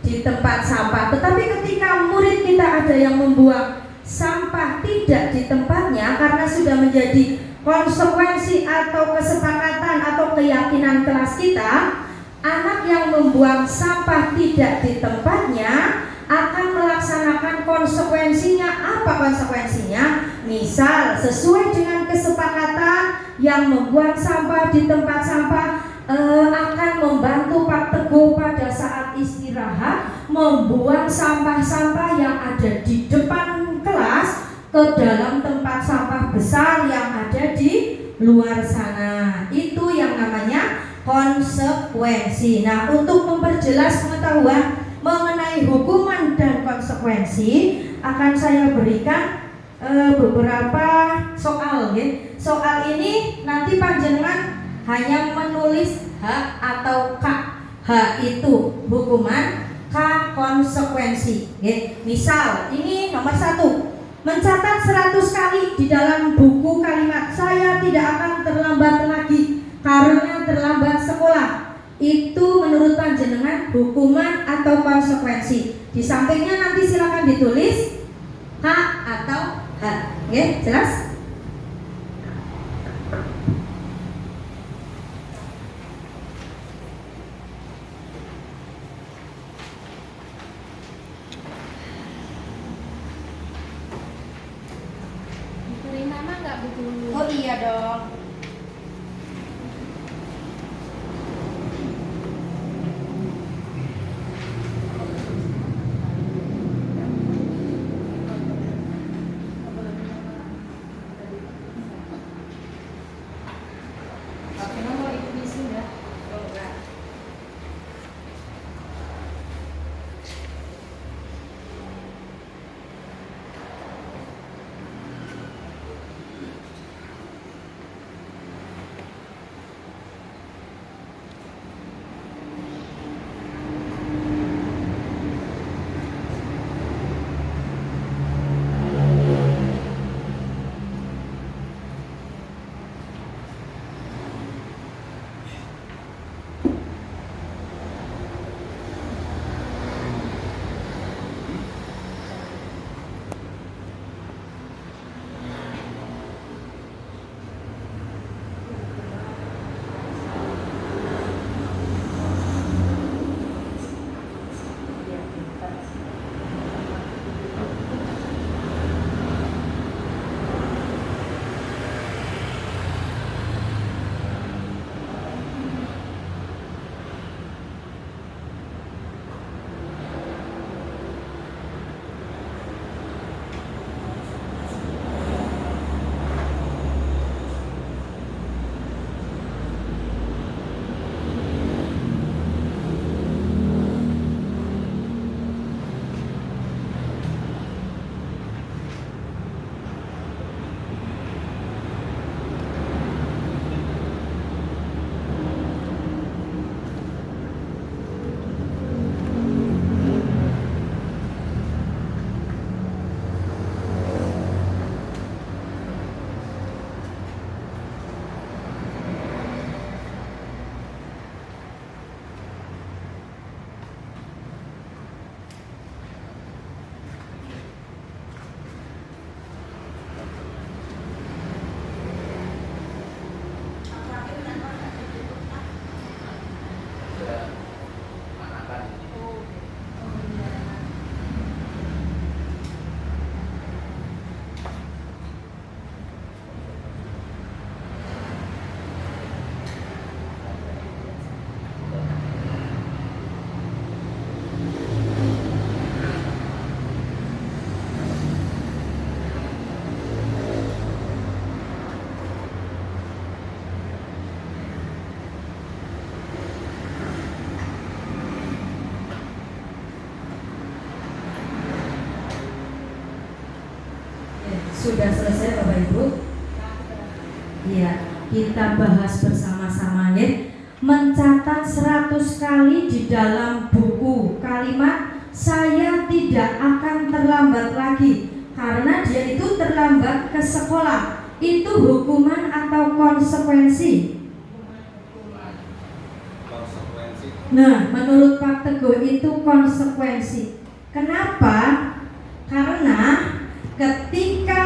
Di tempat sampah. Tetapi ketika murid kita ada yang membuang sampah tidak di tempatnya karena sudah menjadi konsekuensi atau kesepakatan atau keyakinan kelas kita, anak yang membuang sampah tidak di tempatnya akan melaksanakan konsekuensinya. Apa konsekuensinya? Misal sesuai dengan kesepakatan, yang membuang sampah di tempat sampah akan membantu Pak Teguh pada saat istirahat membuang sampah-sampah yang ada di depan kelas ke dalam tempat sampah besar yang ada di luar sana. Itu yang namanya konsekuensi. Nah, untuk memperjelas pengetahuan mengenai hukuman dan konsekuensi, akan saya berikan beberapa soal, ya. Soal ini nanti panjenengan hanya menulis H atau K. H itu hukuman, K konsekuensi, ya. Misal ini nomor 1, mencatat 100 kali di dalam buku kalimat saya tidak akan terlambat lagi karena terlambat sekolah. Itu menurut panjenengan hukuman atau konsekuensi? Di sampingnya nanti silakan ditulis H atau H. Oke, jelas? Diberi nama nggak Bu Guru? Oh iya dong. Sudah selesai Bapak Ibu? Iya, kita bahas bersama-sama ya. Mencatat 100 kali di dalam buku kalimat saya tidak akan terlambat lagi, karena dia itu terlambat ke sekolah. Itu hukuman atau konsekuensi? Nah, menurut Pak Teguh itu konsekuensi. Kenapa? Karena ketika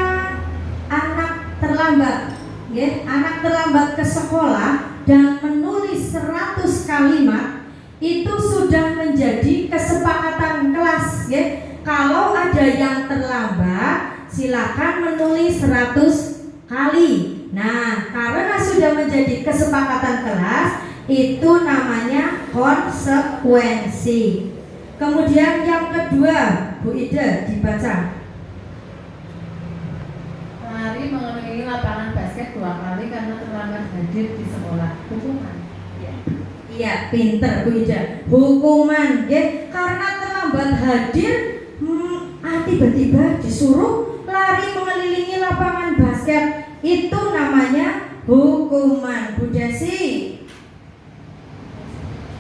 anak terlambat, ya, anak terlambat ke sekolah dan menulis 100 kalimat, itu sudah menjadi kesepakatan kelas, ya. Kalau ada yang terlambat, silakan menulis 100 kali. Nah, karena sudah menjadi kesepakatan kelas, itu namanya konsekuensi. Kemudian yang kedua, Bu Ida dibaca. Lari mengelilingi lapangan basket 2 kali karena terlambat hadir di sekolah. Hukuman. Iya, pinter Bu Ida. Hukuman, ya, karena terlambat hadir, tiba-tiba disuruh lari mengelilingi lapangan basket. Itu namanya hukuman. Bu Desi.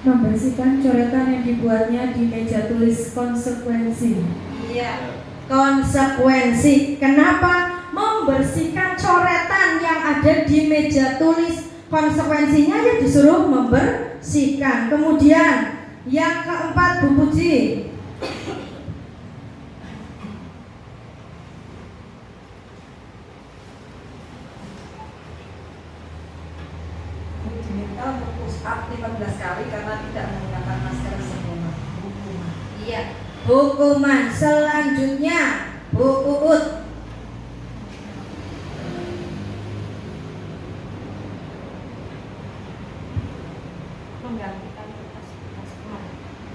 Membersihkan coretan yang dibuatnya di meja tulis, konsekuensi. Iya, konsekuensi. Kenapa? Membersihkan coretan yang ada di meja tulis. Konsekuensinya ya disuruh membersihkan. Kemudian yang keempat, Bu Puji. Diminta untuk push up 15 kali karena tidak menggunakan masker sebelum hukuman. Iya, hukuman. Selanjutnya Bu Uut.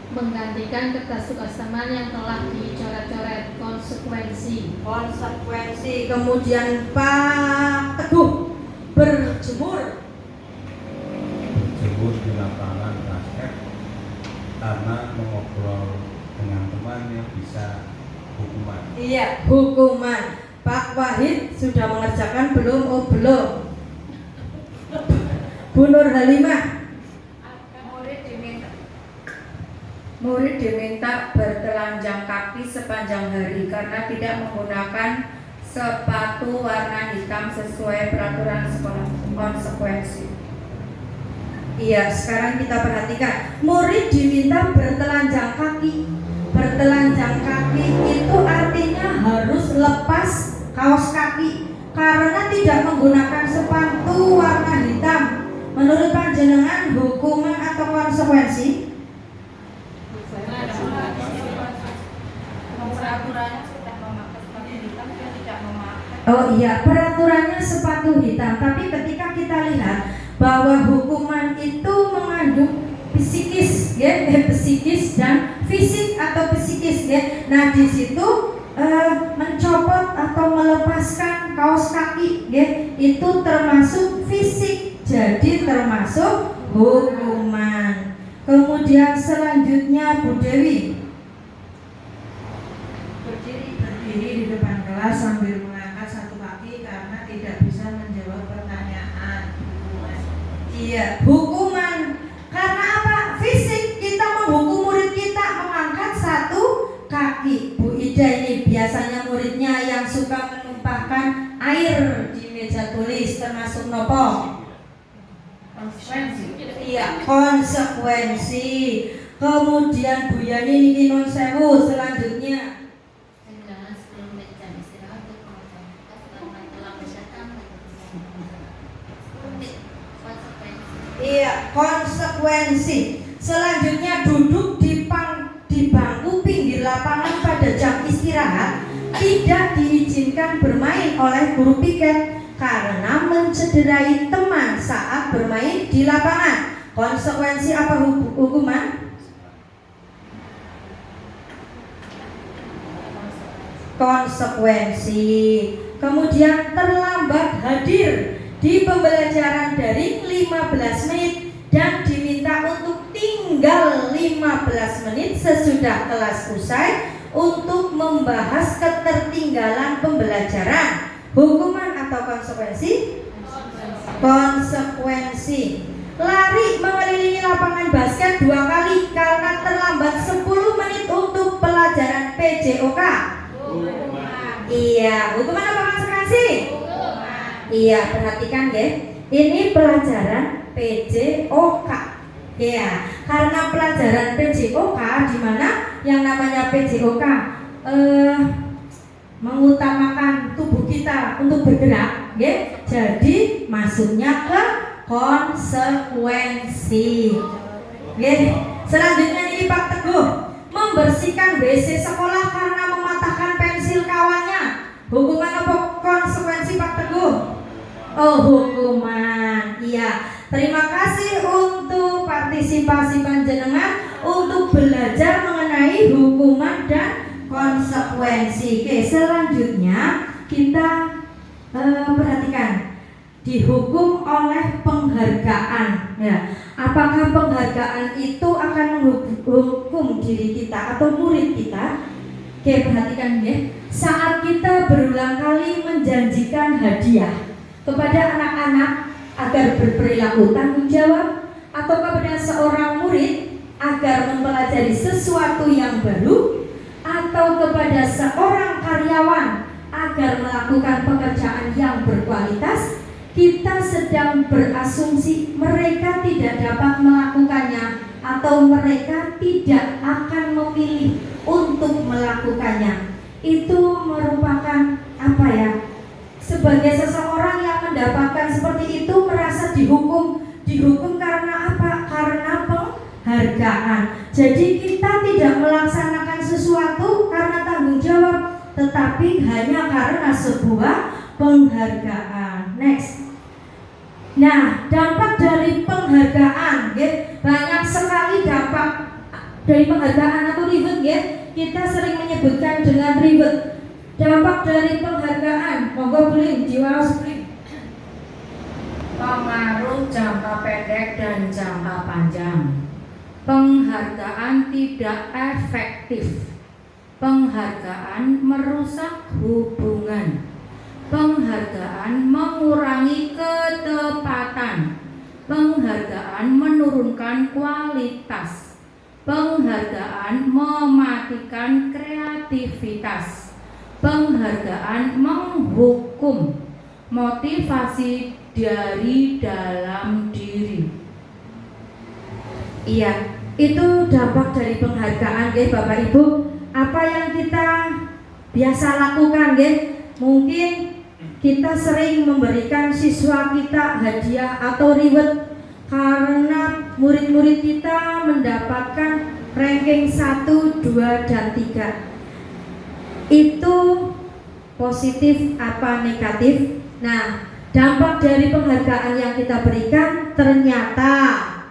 Menggantikan kertas tugas teman yang telah dicoret-coret. Konsekuensi. Konsekuensi. Kemudian Pak Teguh, berjemur. Berjemur di lapangan basket karena mengobrol dengan teman yang bisa hukuman. Iya, hukuman. Pak Wahid sudah mengerjakan belum? Oh, belum. Bu Nur Halimah. Murid diminta bertelanjang kaki sepanjang hari karena tidak menggunakan sepatu warna hitam sesuai peraturan sekolah. Konsekuensi. Iya, sekarang kita perhatikan. Murid diminta bertelanjang kaki. Bertelanjang kaki itu artinya harus lepas kaos kaki karena tidak menggunakan sepatu warna hitam. Menurut panjenengan hukuman atau konsekuensi? Peraturannya sudah memakai sepatu hitam, dia tidak memakai. Oh iya, peraturannya sepatu hitam. Tapi ketika kita lihat bahwa hukuman itu mengandung psikis, ya, psikis dan fisik atau psikis, ya. Nah di situ mencopot atau melepaskan kaos kaki, ya, itu termasuk fisik, jadi termasuk hukuman. Kemudian selanjutnya Bu Dewi. Berdiri di depan kelas sambil mengangkat satu kaki karena tidak bisa menjawab pertanyaan. Hukuman. Iya, hukuman. Karena apa? Fisik, kita menghukum murid kita mengangkat satu kaki. Bu Ida ini biasanya muridnya yang suka menumpahkan air di meja tulis, termasuk nopo? Konsekuensi. Iya, konsekuensi. Kemudian Bu Yani niki nun sewu selanjutnya. Jangan sebelum jam istirahat untuk mengerjakan tugas karena telah datang. Konsekuensi. Iya, konsekuensi. Selanjutnya duduk di bangku pinggir lapangan pada jam istirahat tidak diizinkan bermain oleh guru piket karena mencederai teman saat bermain di lapangan. Konsekuensi apa hukuman? Konsekuensi. Kemudian terlambat hadir di pembelajaran daring 15 menit dan diminta untuk tinggal 15 menit sesudah kelas usai untuk membahas ketertinggalan pembelajaran. Hukuman atau konsekuensi? Konsekuensi. Lari mengelilingi lapangan basket 2 kali karena terlambat 10 menit untuk pelajaran PJOK. Iya, hukuman apa konsekuensi? Iya, perhatikan ya. Ini pelajaran PJOK. Ya, karena pelajaran PJOK di mana yang namanya PJOK mengutamakan tubuh kita untuk bergerak, ya. Jadi masuknya ke konsekuensi. Ya. Selanjutnya ini Pak Teguh, membersihkan WC sekolah karena mematahkan pensil kawannya. Hukuman apa konsekuensi Pak Teguh? Oh, hukuman. Iya. Terima kasih untuk partisipasi panjenengan untuk belajar mengenai hukuman dan konsekuensi. Oke, selanjutnya kita perhatikan dihukum oleh penghargaan. Ya, apakah penghargaan itu akan menghukum diri kita atau murid kita? Oke, perhatikan ya. Saat kita berulang kali menjanjikan hadiah kepada anak-anak agar berperilaku tanggung jawab, atau kepada seorang murid agar mempelajari sesuatu yang baru, atau kepada seorang karyawan agar melakukan pekerjaan yang berkualitas, kita sedang berasumsi mereka tidak dapat melakukannya atau mereka tidak akan memilih untuk melakukannya. Itu merupakan apa ya? Sebagai seseorang yang mendapatkan seperti itu merasa dihukum karena apa? Karena penghargaan. Jadi kita tidak melaksanakan sesuatu karena tanggung jawab, tetapi hanya karena sebuah penghargaan. Next. Nah, dampak dari penghargaan, ya, banyak sekali dampak dari penghargaan atau reward, ya. Kita sering menyebutkan dengan reward. Dampak dari penghargaan, monggo boleh diwaos. Pengaruh jangka pendek dan jangka panjang. Penghargaan tidak efektif. Penghargaan merusak hubungan. Penghargaan mengurangi ketepatan. Penghargaan menurunkan kualitas. Penghargaan mematikan kreativitas. Penghargaan menghukum motivasi dari dalam diri. Iya, itu dampak dari penghargaan, ya Bapak Ibu. Apa yang kita biasa lakukan, ya? Mungkin kita sering memberikan siswa kita hadiah atau reward karena murid-murid kita mendapatkan ranking 1, 2, dan 3. Itu positif apa negatif? Nah, dampak dari penghargaan yang kita berikan ternyata,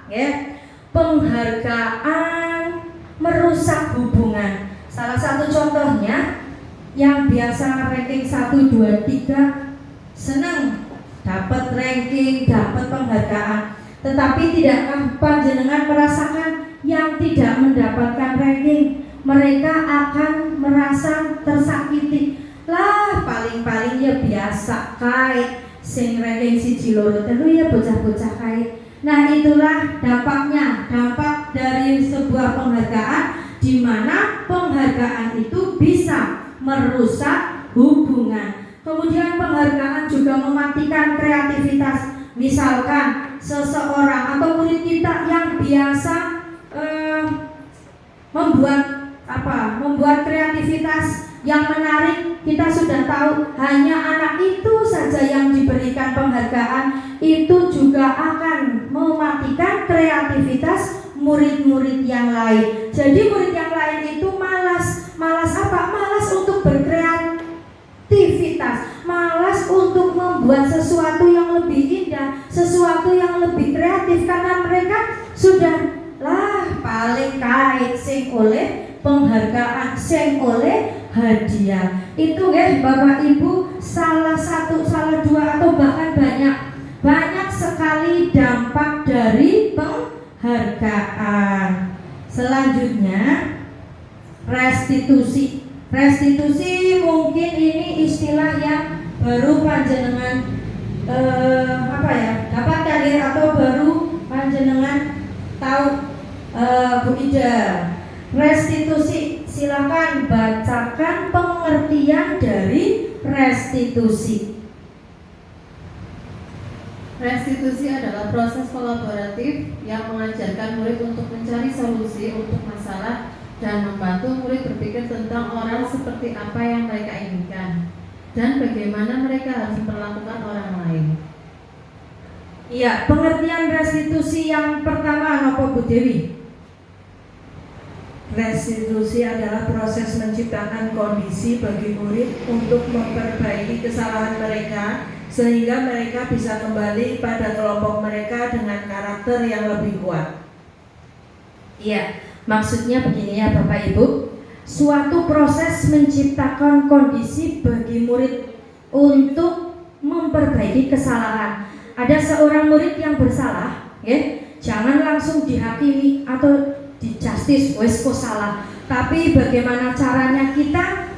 ya, penghargaan merusak hubungan. Salah satu contohnya yang biasa ranking 1, 2, 3 senang dapat ranking, dapat penghargaan, tetapi tidakkah panjenengan merasakan yang tidak mendapatkan ranking? Mereka akan merasa tersakiti. Lah, paling-paling ya biasa kae sing ranking 1, 2, 3 ya bocah-bocah kae. Nah, itulah dampaknya, dampak dari sebuah penghargaan, di mana penghargaan itu bisa merusak hubungan. Kemudian penghargaan juga mematikan kreativitas. Misalkan seseorang atau murid kita yang biasa membuat kreativitas yang menarik, kita sudah tahu hanya anak itu saja yang diberikan penghargaan, itu juga akan mematikan kreativitas murid-murid yang lain. Jadi murid yang lain itu malas apa? Malas untuk berkreativitas, malas untuk membuat sesuatu yang lebih indah, sesuatu yang lebih kreatif, karena mereka sudah paling kait sing oleh penghargaan, sing oleh hadiah. Itu guys, Bapak Ibu, salah dua atau bahkan banyak sekali dampak dari penghargaan. Selanjutnya restitusi. Restitusi mungkin ini istilah yang baru panjenengan dapatkan ya, atau baru panjenengan tahu Bu Ida. Restitusi, silakan bacakan pengertian dari restitusi. Restitusi adalah proses kolaboratif yang mengajarkan murid untuk mencari solusi untuk masalah dan membantu murid berpikir tentang orang seperti apa yang mereka inginkan dan bagaimana mereka harus memperlakukan orang lain. Iya, pengertian restitusi yang pertama apa Bu Dewi? Restitusi adalah proses menciptakan kondisi bagi murid untuk memperbaiki kesalahan mereka sehingga mereka bisa kembali pada kelompok mereka dengan karakter yang lebih kuat. Iya, maksudnya begini ya Bapak Ibu, suatu proses menciptakan kondisi bagi murid untuk memperbaiki kesalahan. Ada seorang murid yang bersalah, ya, jangan langsung dihakimi atau di justice, wes kok salah. Tapi bagaimana caranya kita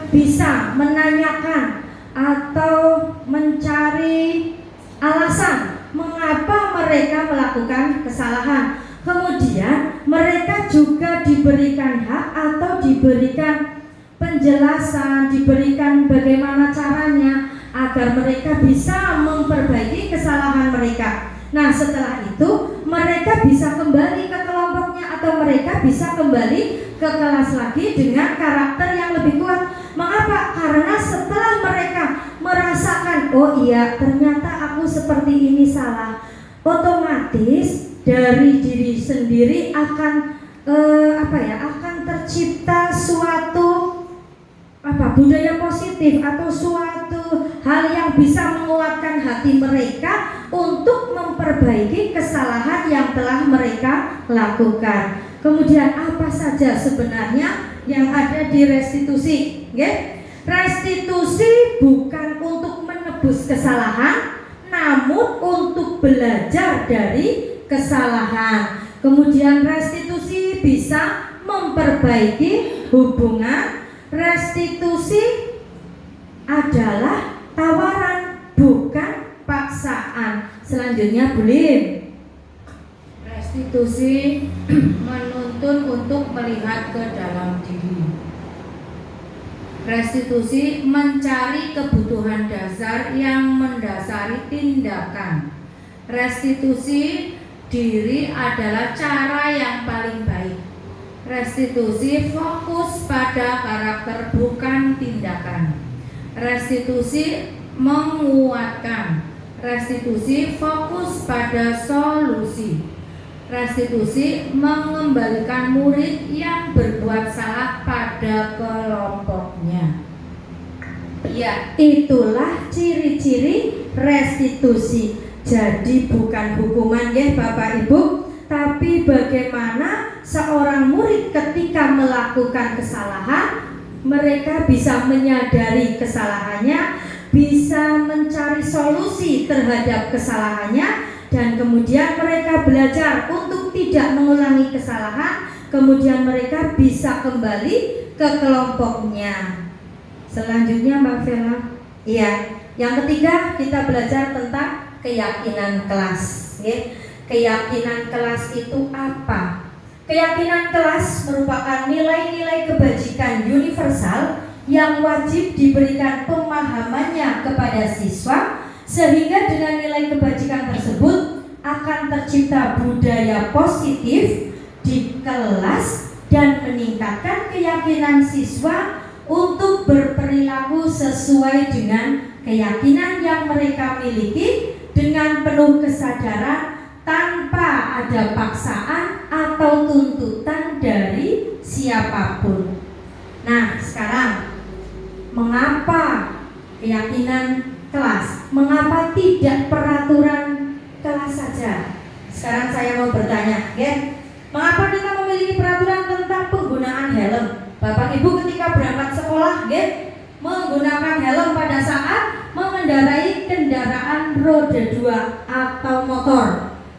bisa menanyakan atau mencari alasan mengapa mereka melakukan kesalahan. Kemudian mereka juga diberikan hak atau diberikan penjelasan, diberikan bagaimana caranya agar mereka bisa memperbaiki kesalahan mereka. Nah, setelah itu mereka bisa kembali ke kelompoknya atau mereka bisa kembali ke kelas lagi dengan karakter yang lebih kuat. Mengapa? Karena setelah mereka merasakan, oh iya ternyata aku seperti ini salah, otomatis dari diri sendiri akan akan tercipta suatu budaya positif atau suatu hal yang bisa menguatkan hati mereka untuk memperbaiki kesalahan yang telah mereka lakukan. Kemudian apa saja sebenarnya yang ada di restitusi? Restitusi bukan untuk menebus kesalahan, namun untuk belajar dari kesalahan. Kemudian restitusi bisa memperbaiki hubungan. Restitusi adalah tawaran, bukan paksaan. Selanjutnya boleh. Restitusi menuntun untuk melihat ke dalam diri. Restitusi mencari kebutuhan dasar yang mendasari tindakan. Restitusi diri adalah cara yang paling baik. Restitusi fokus pada karakter bukan tindakan. Restitusi menguatkan. Restitusi fokus pada solusi. Restitusi mengembalikan murid yang berbuat salah pada kelompoknya. Ya, itulah ciri-ciri restitusi. Jadi bukan hukuman ya Bapak Ibu, tapi bagaimana seorang murid ketika melakukan kesalahan, mereka bisa menyadari kesalahannya, bisa mencari solusi terhadap kesalahannya, dan kemudian mereka belajar untuk tidak mengulangi kesalahan, kemudian mereka bisa kembali ke kelompoknya. Selanjutnya Mbak Vela. Iya, yang ketiga kita belajar tentang keyakinan kelas. Keyakinan kelas itu apa? Keyakinan kelas merupakan nilai-nilai kebajikan universal yang wajib diberikan pemahamannya kepada siswa, sehingga dengan nilai kebajikan tersebut akan tercipta budaya positif di kelas dan meningkatkan keyakinan siswa untuk berperilaku sesuai dengan keyakinan yang mereka miliki dengan penuh kesadaran tanpa ada paksaan atau tuntutan dari siapapun. Nah, sekarang mengapa keyakinan kelas? Mengapa tidak peraturan kelas saja? Sekarang saya mau bertanya, mengapa kita memiliki peraturan tentang penggunaan helm? Bapak Ibu ketika berangkat sekolah, menggunakan helm pada saat mengendarai kendaraan roda 2 atau motor.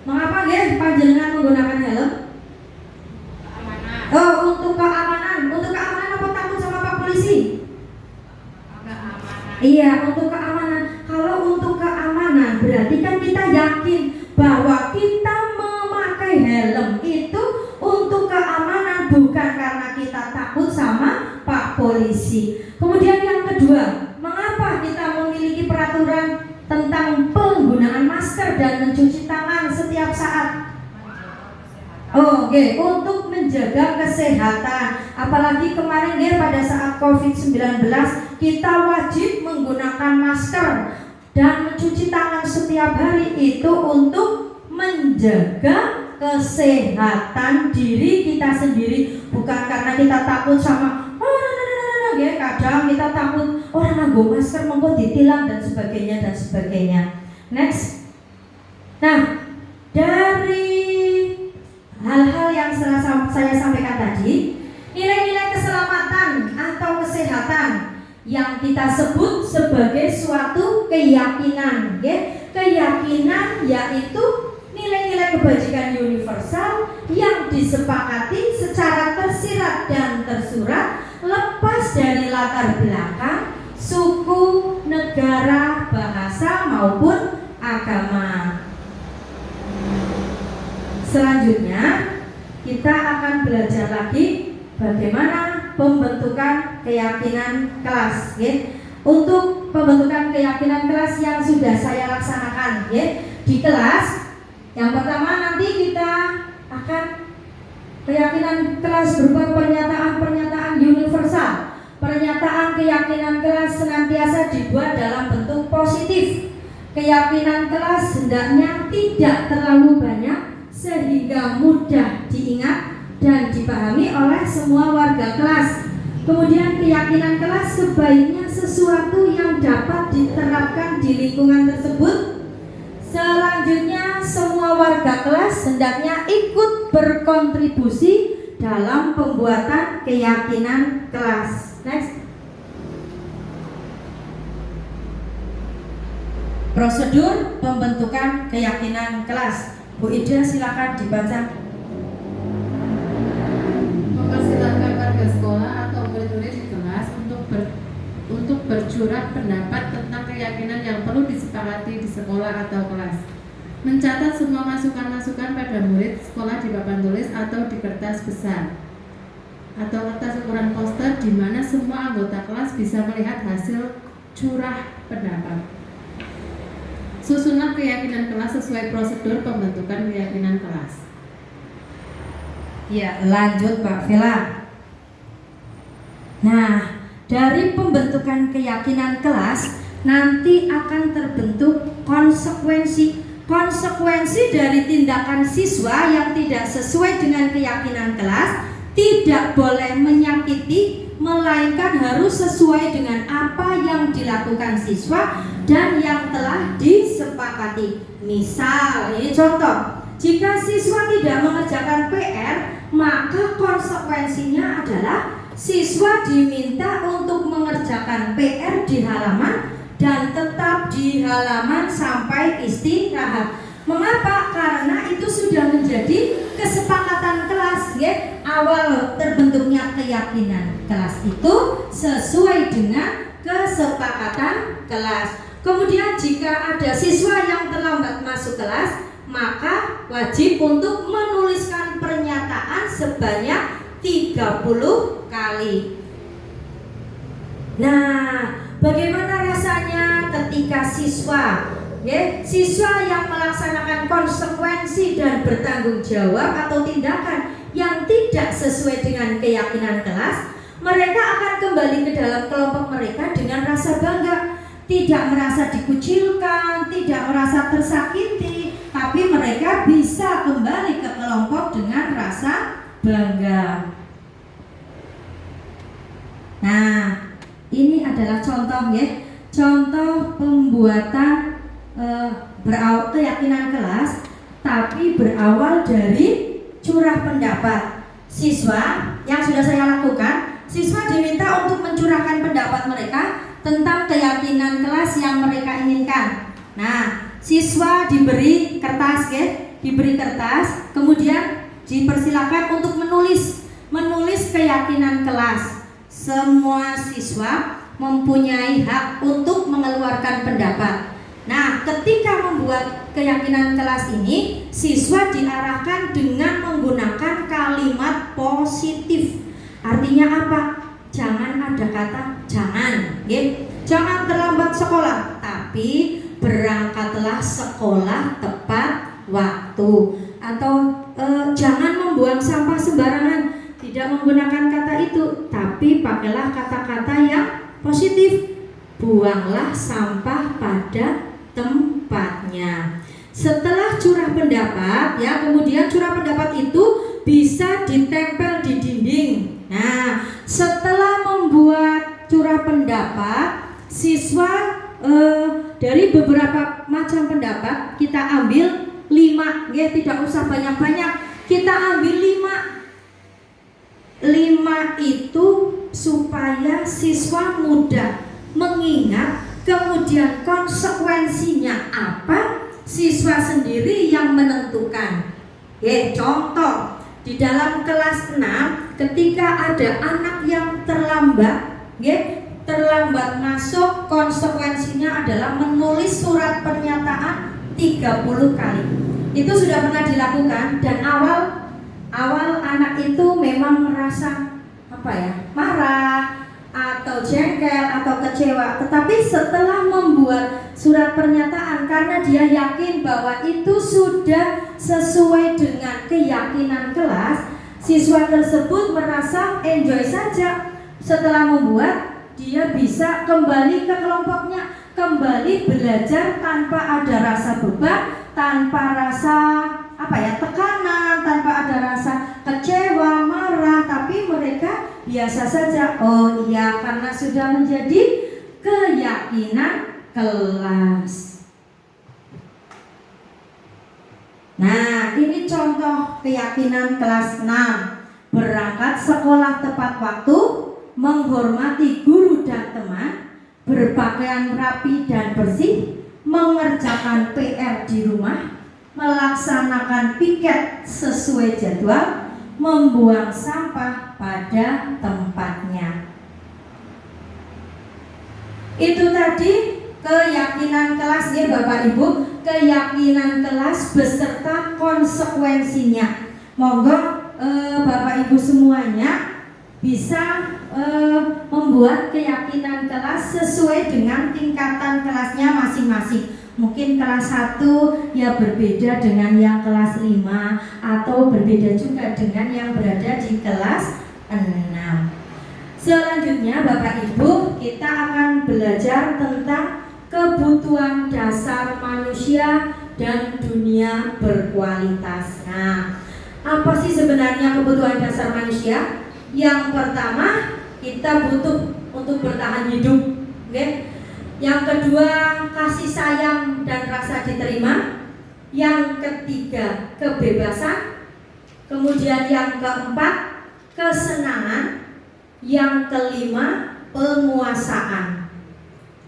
Mengapa panjenengan menggunakan helm? Keamanan. Oh, untuk keamanan. Untuk keamanan apa takut sama Pak Polisi? Keamanan. Iya, untuk keamanan. Kalau untuk keamanan berarti kan kita yakin bahwa kita memakai helm itu untuk keamanan, bukan karena kita takut sama Pak Polisi. Kemudian yang kedua, mengapa kita memiliki peraturan tentang penggunaan masker dan mencuci tangan setiap saat? Oke, untuk menjaga kesehatan. Apalagi kemarin ya, pada saat COVID-19 kita wajib menggunakan masker dan mencuci tangan setiap hari, itu untuk menjaga kesehatan diri kita sendiri, bukan karena kita takut sama ya, kadang kita takut orang nganggo masker mengko ditilang dan sebagainya. Next. Nah, dari hal-hal yang saya sampaikan tadi, nilai-nilai keselamatan atau kesehatan yang kita sebut sebagai suatu keyakinan, ya. Keyakinan yaitu nilai-nilai kebajikan universal yang disepakati secara tersirat dan tersurat, lepas dari latar belakang, suku, negara, bahasa maupun agama. Selanjutnya kita akan belajar lagi bagaimana pembentukan keyakinan kelas, ya. Untuk pembentukan keyakinan kelas yang sudah saya laksanakan, ya, di kelas. Yang pertama, nanti kita akan keyakinan kelas berupa pernyataan-pernyataan universal. Pernyataan keyakinan kelas senantiasa dibuat dalam bentuk positif. Keyakinan kelas hendaknya tidak terlalu banyak sehingga mudah diingat dan dipahami oleh semua warga kelas. Kemudian keyakinan kelas sebaiknya sesuatu yang dapat diterapkan di lingkungan tersebut. Selanjutnya, semua warga kelas hendaknya ikut berkontribusi dalam pembuatan keyakinan kelas. Next. Prosedur pembentukan keyakinan kelas. Bu Ida, silakan dibaca. Mempersilahkan warga sekolah atau murid-murid di kelas untuk bercurah pendapat tentang keyakinan yang perlu disepakati di sekolah atau kelas. Mencatat semua masukan-masukan pada murid sekolah di papan tulis atau di kertas besar atau kertas ukuran poster, di mana semua anggota kelas bisa melihat hasil curah pendapat. Susunan keyakinan kelas sesuai prosedur pembentukan keyakinan kelas. Ya, lanjut Mbak Vela. Nah, dari pembentukan keyakinan kelas nanti akan terbentuk konsekuensi. Konsekuensi dari tindakan siswa yang tidak sesuai dengan keyakinan kelas tidak boleh menyakiti, melainkan harus sesuai dengan apa yang dilakukan siswa dan yang telah disepakati. Misal, ini contoh, jika siswa tidak mengerjakan PR, maka konsekuensinya adalah siswa diminta untuk mengerjakan PR di halaman dan tetap di halaman sampai istirahat. Mengapa? Karena itu sudah menjadi kesepakatan kelas, ya. Awal terbentuknya keyakinan kelas itu sesuai dengan kesepakatan kelas. Kemudian jika ada siswa yang terlambat masuk kelas, maka wajib untuk menuliskan pernyataan sebanyak 30 kali. Nah, bagaimana rasanya ketika siswa yang melaksanakan konsekuensi dan bertanggung jawab atau tindakan yang tidak sesuai dengan keyakinan kelas, mereka akan kembali ke dalam kelompok mereka dengan rasa bangga, tidak merasa dikucilkan, tidak merasa tersakiti, tapi mereka bisa kembali ke kelompok dengan rasa bangga. Nah, ini adalah contoh, ya, contoh pembuatan keyakinan kelas, tapi berawal dari curah pendapat siswa yang sudah saya lakukan. Siswa diminta untuk mencurahkan pendapat mereka tentang keyakinan kelas yang mereka inginkan. Nah, siswa diberi kertas, kemudian dipersilakan untuk menulis keyakinan kelas. Semua siswa mempunyai hak untuk mengeluarkan pendapat. Nah, ketika membuat keyakinan kelas ini, siswa diarahkan dengan menggunakan kalimat positif. Artinya apa? Jangan ada kata jangan, ya. Jangan terlambat sekolah, tapi berangkatlah sekolah tepat waktu. Atau jangan membuang sampah sembarangan. Tidak menggunakan kata itu, tapi pakailah kata-kata yang positif. Buanglah sampah pada tempatnya. Setelah curah pendapat, ya, kemudian curah pendapat itu bisa ditempel di dinding. Nah, setelah membuat curah pendapat, siswa dari beberapa macam pendapat kita ambil 5, ya, tidak usah banyak-banyak. Kita ambil 5 itu supaya siswa mudah mengingat, kemudian konsekuensinya apa, siswa sendiri yang menentukan. Contoh, di dalam kelas 6 ketika ada anak yang terlambat, terlambat masuk, konsekuensinya adalah menulis surat pernyataan 30 kali. Itu sudah pernah dilakukan, dan awal anak itu memang merasa marah atau jengkel atau kecewa. Tetapi setelah membuat surat pernyataan, karena dia yakin bahwa itu sudah sesuai dengan keyakinan kelas, siswa tersebut merasa enjoy saja. Setelah membuat, dia bisa kembali ke kelompoknya, kembali belajar tanpa ada rasa beban, tanpa rasa tekanan, tanpa ada rasa kecewa, marah, tapi mereka biasa saja. Oh iya, karena sudah menjadi keyakinan kelas. Nah, ini contoh keyakinan kelas 6. Berangkat sekolah tepat waktu, menghormati guru dan teman, berpakaian rapi dan bersih, mengerjakan PR di rumah, melaksanakan piket sesuai jadwal, membuang sampah pada tempatnya. Itu tadi keyakinan kelas, ya Bapak Ibu, keyakinan kelas beserta konsekuensinya. Monggo Bapak Ibu semuanya bisa membuat keyakinan kelas sesuai dengan tingkatan kelasnya masing-masing. Mungkin kelas 1 ya berbeda dengan yang kelas 5, atau berbeda juga dengan yang berada di kelas 6. Selanjutnya Bapak Ibu, kita akan belajar tentang kebutuhan dasar manusia dan dunia berkualitas. Nah, apa sih sebenarnya kebutuhan dasar manusia? Yang pertama, kita butuh untuk bertahan hidup, okay? Yang kedua, kasih sayang dan rasa diterima. Yang ketiga, kebebasan. Kemudian yang keempat, kesenangan. Yang kelima, penguasaan.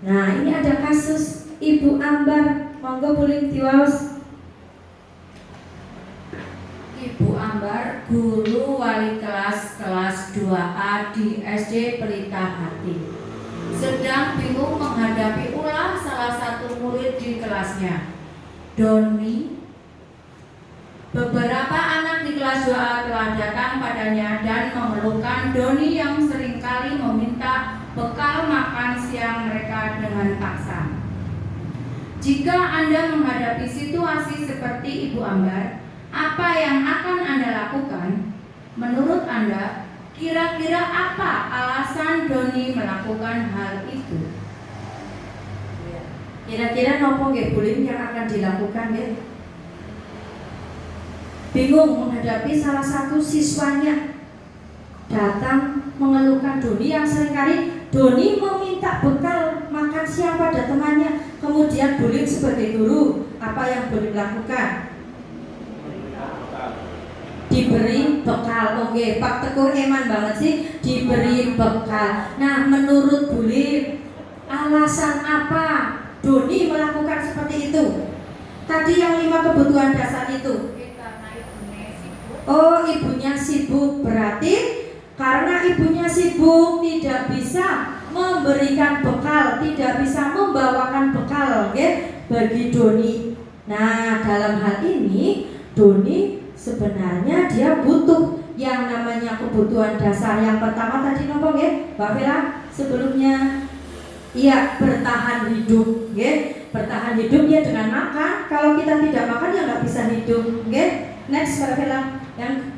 Nah, ini ada kasus Ibu Ambar. Monggo boleh diwaos. Ibu Ambar, guru wali kelas 2A di SD Pelita Hati, sedang bingung menghadapi ulah salah satu murid di kelasnya, Doni. Beberapa anak di kelas 2A telah datang padanya dan mengeluhkan Doni yang seringkali meminta bekal makan siang mereka dengan paksa. Jika Anda menghadapi situasi seperti Ibu Ambar, apa yang akan Anda lakukan? Menurut Anda, kira-kira apa alasan Doni melakukan hal itu? Kira-kira nopo nggih bullying yang akan dilakukan, ya? Bingung menghadapi salah satu siswanya datang mengeluhkan Doni yang seringkali Doni meminta bekal makan siang pada temannya. Kemudian bullying sebagai guru, apa yang Doni lakukan? Diberi bekal. Oke, Pak Teguh eman banget sih, diberi bekal. Nah, menurut bullying, alasan apa Doni melakukan seperti itu? Tadi yang 5 kebutuhan dasar itu. Oh, ibunya sibuk. Berarti karena ibunya sibuk tidak bisa memberikan bekal, tidak bisa membawakan bekal bagi Doni. Nah, dalam hal ini Doni sebenarnya dia butuh yang namanya kebutuhan dasar. Yang pertama tadi ngomong Mbak Vela sebelumnya, iya, bertahan hidup, bertahan hidup ya dengan makan. Kalau kita tidak makan ya nggak bisa hidup, Next Mbak Vela.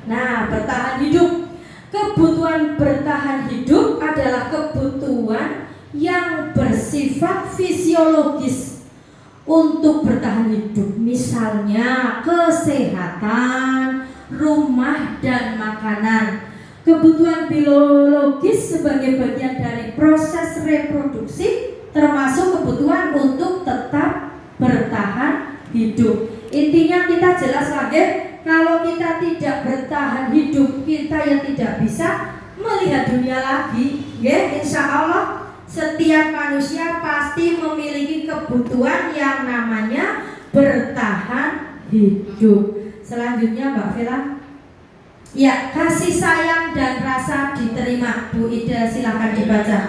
Nah, bertahan hidup. Kebutuhan bertahan hidup adalah kebutuhan yang bersifat fisiologis untuk bertahan hidup. Misalnya kesehatan, rumah, dan makanan. Kebutuhan biologis sebagai bagian dari proses reproduksi, termasuk kebutuhan untuk tetap bertahan hidup. Intinya kita jelas lagi, kalau kita tidak bertahan hidup, kita yang tidak bisa melihat dunia lagi. Insya Allah setiap manusia pasti memiliki kebutuhan yang namanya bertahan hidup. Selanjutnya Mbak Vela. Ya, kasih sayang dan rasa diterima. Bu Ida silakan dibaca.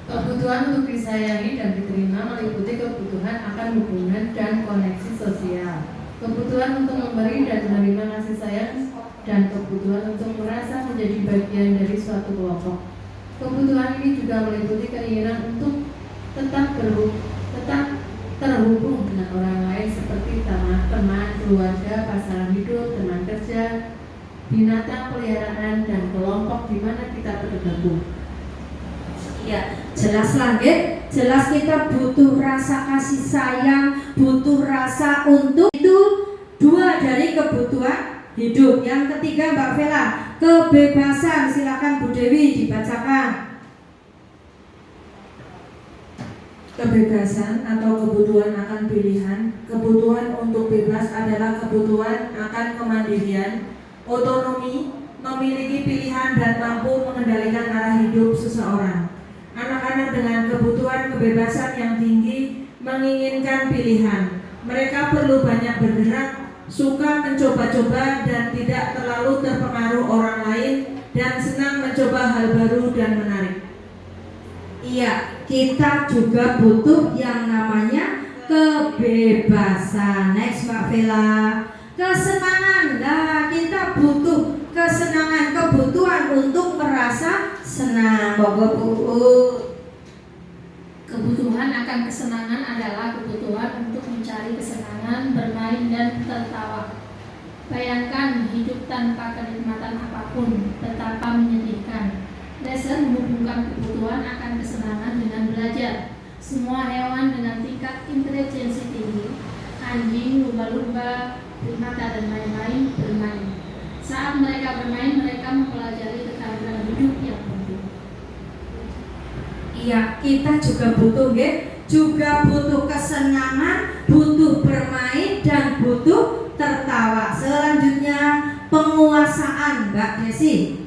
Kebutuhan untuk disayangi dan diterima meliputi kebutuhan akan hubungan dan koneksi sosial, kebutuhan untuk memberi dan menerima kasih sayang, dan kebutuhan untuk merasa menjadi bagian dari suatu kelompok. Kebutuhan ini juga meliputi keinginan untuk tetap terhubung dengan orang lain seperti teman, keluarga, pasangan hidup, teman kerja, binatang peliharaan, dan kelompok di mana kita bergabung. Ya, jelas lagi, jelas kita butuh rasa kasih sayang, butuh rasa untuk itu dua dari kebutuhan hidup. Yang ketiga Mbak Vela, kebebasan. Silakan Bu Dewi dibacakan. Kebebasan atau kebutuhan akan pilihan. Kebutuhan untuk bebas adalah kebutuhan akan kemandirian, otonomi, memiliki pilihan dan mampu mengendalikan arah hidup seseorang. Anak-anak dengan kebutuhan kebebasan yang tinggi menginginkan pilihan. Mereka perlu banyak bergerak, suka mencoba-coba dan tidak terlalu terpengaruh orang lain, dan senang mencoba hal baru dan menarik. Iya, kita juga butuh yang namanya kebebasan. Next Mbak Vela. Kesenangan. Nah, kita butuh kesenangan, kebutuhan untuk merasa senang. Bu. Kebutuhan akan kesenangan adalah kebutuhan untuk mencari kesenangan, bermain, dan tertawa. Bayangkan hidup tanpa kenikmatan apapun, betapa menyedihkan. Lesser menghubungkan kebutuhan akan kesenangan dengan belajar. Semua hewan dengan tingkat intelijensi tinggi, anjing, lumba-lumba, primata, dan lain-lain bermain. Saat mereka bermain, mereka mempelajari keterampilan hidup yang penting. Iya, kita juga butuh juga butuh kesenangan, butuh bermain, dan butuh tertawa. Selanjutnya penguasaan, Mbak Desi.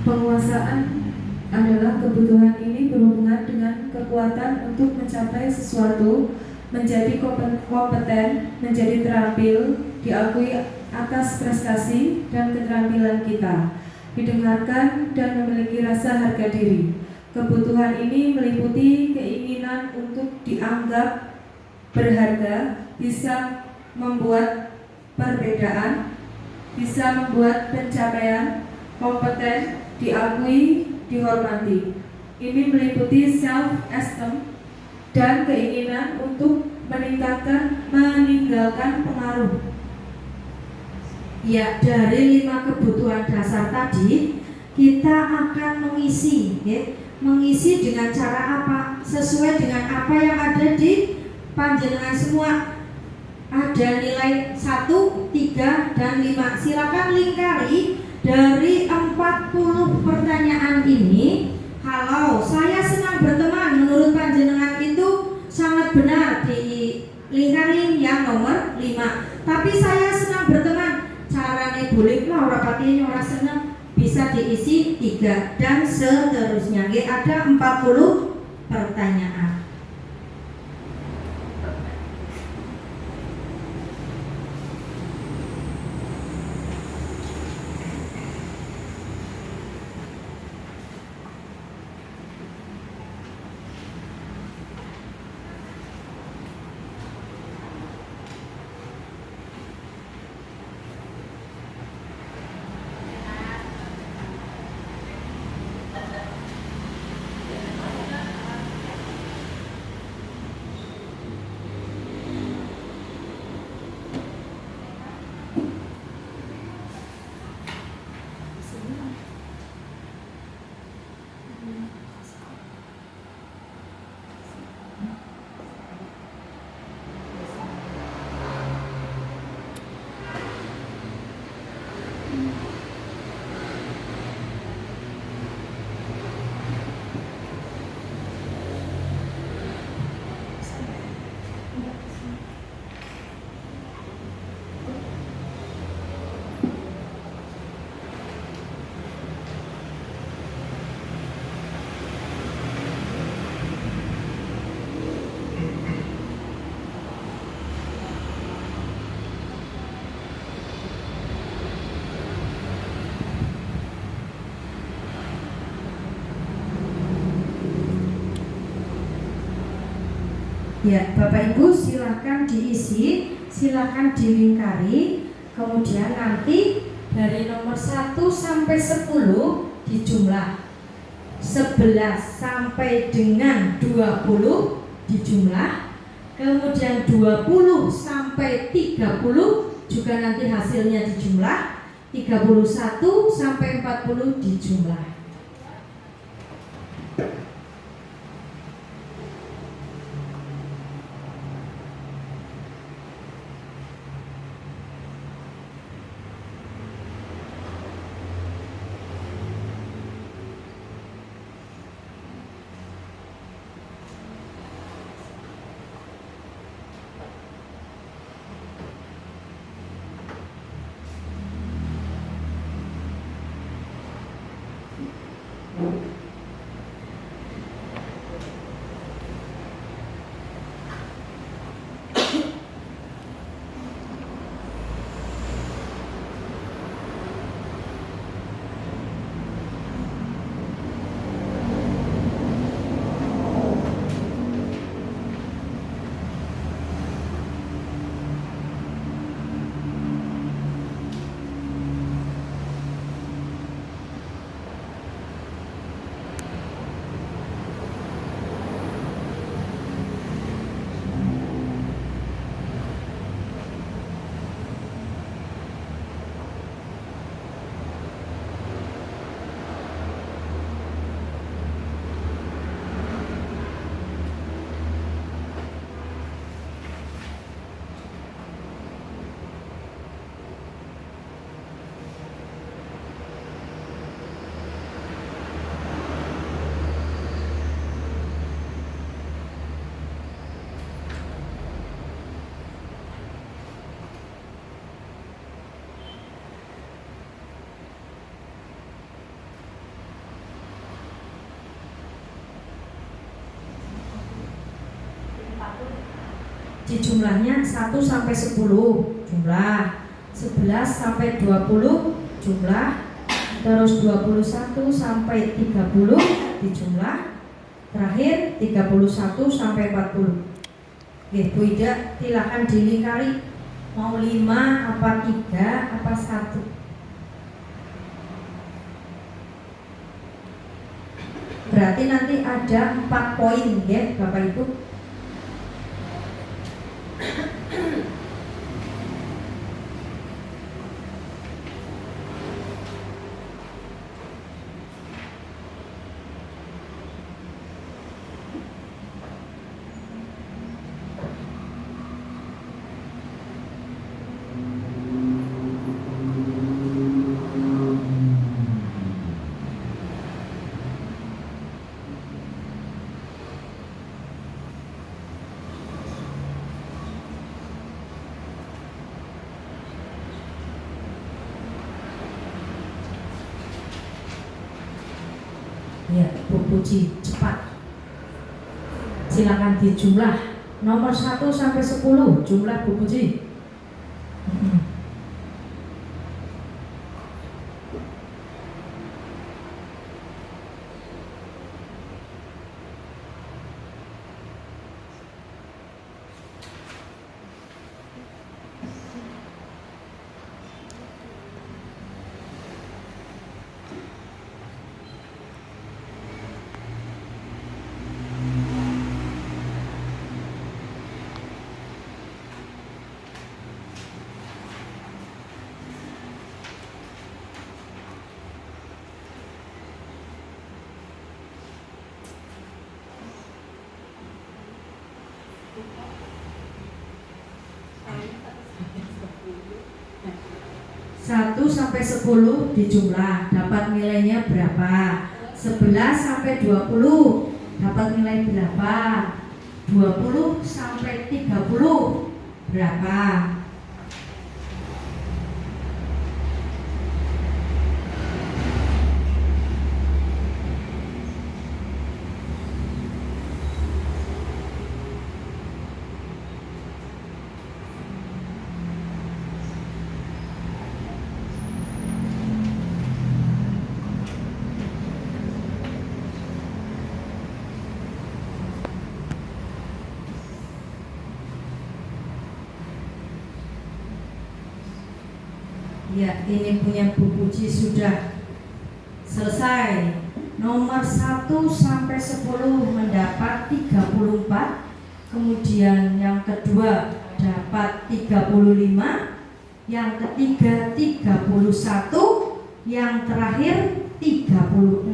Penguasaan adalah kebutuhan ini berhubungan dengan kekuatan untuk mencapai sesuatu, menjadi kompeten, menjadi terampil, diakui atas prestasi dan keterampilan kita, didengarkan dan memiliki rasa harga diri. Kebutuhan ini meliputi keinginan untuk dianggap berharga, bisa membuat perbedaan, bisa membuat pencapaian, kompeten, diakui, dihormati. Ini meliputi self-esteem dan keinginan untuk meninggalkan pengaruh. Ya, dari 5 kebutuhan dasar tadi kita akan mengisi dengan cara apa? Sesuai dengan apa yang ada di panjenengan semua. Ada nilai 1, 3, dan 5. Silakan lingkari dari 40 pertanyaan ini. Kalau saya senang berteman, menurut panjenengan itu sangat benar di lingkarin yang nomor 5. Tapi saya senang berteman, caranya boleh lah ora pati ora senang, bisa diisi 3 dan seterusnya. Ada 40 pertanyaan. Ya, Bapak Ibu silakan diisi, silakan dilingkari. Kemudian nanti dari nomor 1 sampai 10 dijumlah. 11 sampai dengan 20 dijumlah. Kemudian 20 sampai 30 juga nanti hasilnya dijumlah. 31 sampai 40 dijumlah. Di jumlahnya 1 sampai 10 jumlah, 11 sampai 20 jumlah, terus 21 sampai 30 dijumlah, terakhir 31 sampai 40. Oke, Bu Ida silakan dilingkari, mau 5 apa 3 apa 1. Berarti nanti ada 4 poin ya Bapak Ibu. Ya, Bu Puji, cepat. Silakan dijumlah. Nomor 1 sampai 10 jumlah Bu Puji. Satu sampai 10 dijumlah, dapat nilainya berapa? 11 sampai 20 dapat nilai berapa? 20 sampai 30 berapa? Ya, ini punya Bu Puji sudah selesai. Nomor 1 sampai 10 mendapat 34. Kemudian yang kedua dapat 35, yang ketiga 31, yang terakhir 36.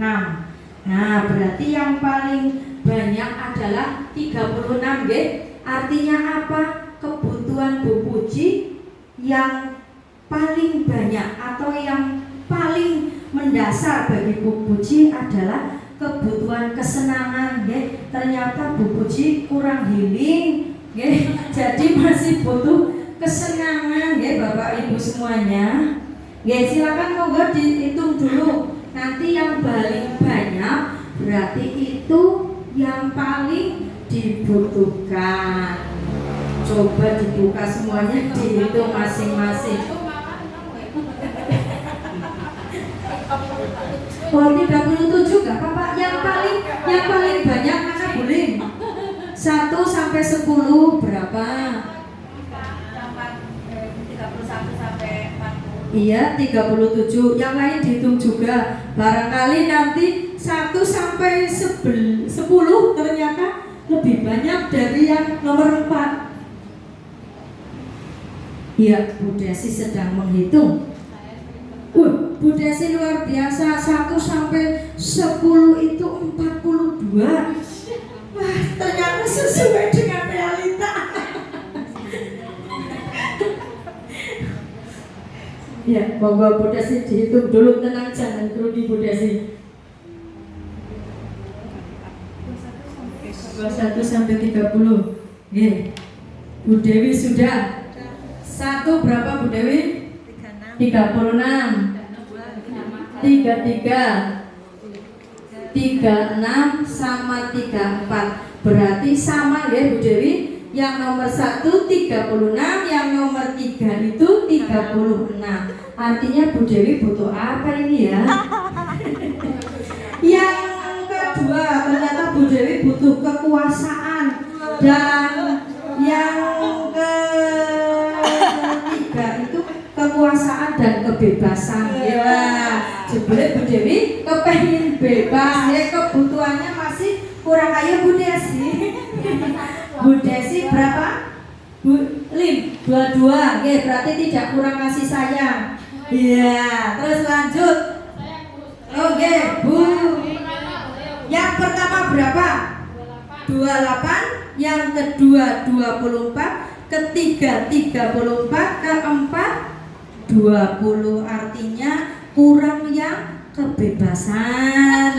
Nah, berarti yang paling banyak adalah 36, nggih. Artinya apa? Kebutuhan Bu Puji yang paling banyak atau yang paling mendasar bagi Bu Puji adalah kebutuhan kesenangan, nggih. Ternyata Bu Puji kurang healing, nggih. Jadi masih butuh kesenangan, nggih, Bapak Ibu semuanya. Nggih, silakan monggo dihitung dulu. Nanti yang paling banyak berarti itu yang paling dibutuhkan. Coba dibuka semuanya, dihitung masing-masing. Oh, 37 gak apa-apa. Yang paling banyak mana boleh? 1 sampai 10 berapa? 31 sampai 40. Iya, 37. Yang lain dihitung juga. Barangkali nanti 1 sampai 10 ternyata lebih banyak dari yang nomor 4. Iya, Bu Desi sedang menghitung. Bu Desi luar biasa. 1 sampai 10 itu 42. Wah, ternyata sesuai dengan realita. Ya, monggo Bu Desi dihitung dulu, tenang, jangan grogi Bu Desi. 21 sampai 30. Nggih. Bu Dewi sudah. 1 berapa Bu Dewi? 36. 33. 36 sama 34. Berarti sama ya Bu Dewi. Yang nomor 1 36, yang nomor 3 itu 36. Artinya Bu Dewi butuh apa ini ya? Yang kedua ternyata Bu Dewi butuh kekuasaan. Dan yang ketiga itu kekuasaan dan kebebasan. Ya, jebule Bu Dewi kepengen bebas ya, kebutuhannya masih kurang. Ayo Bu Desi. Bu Desi berapa? Bu Lim 22. Oke, berarti tidak kurang kasih sayang. Iya, terus lanjut. Oke, Bu. Yang pertama berapa? 28, yang kedua 24, ketiga 34, keempat 20. Artinya kurang yang kebebasan.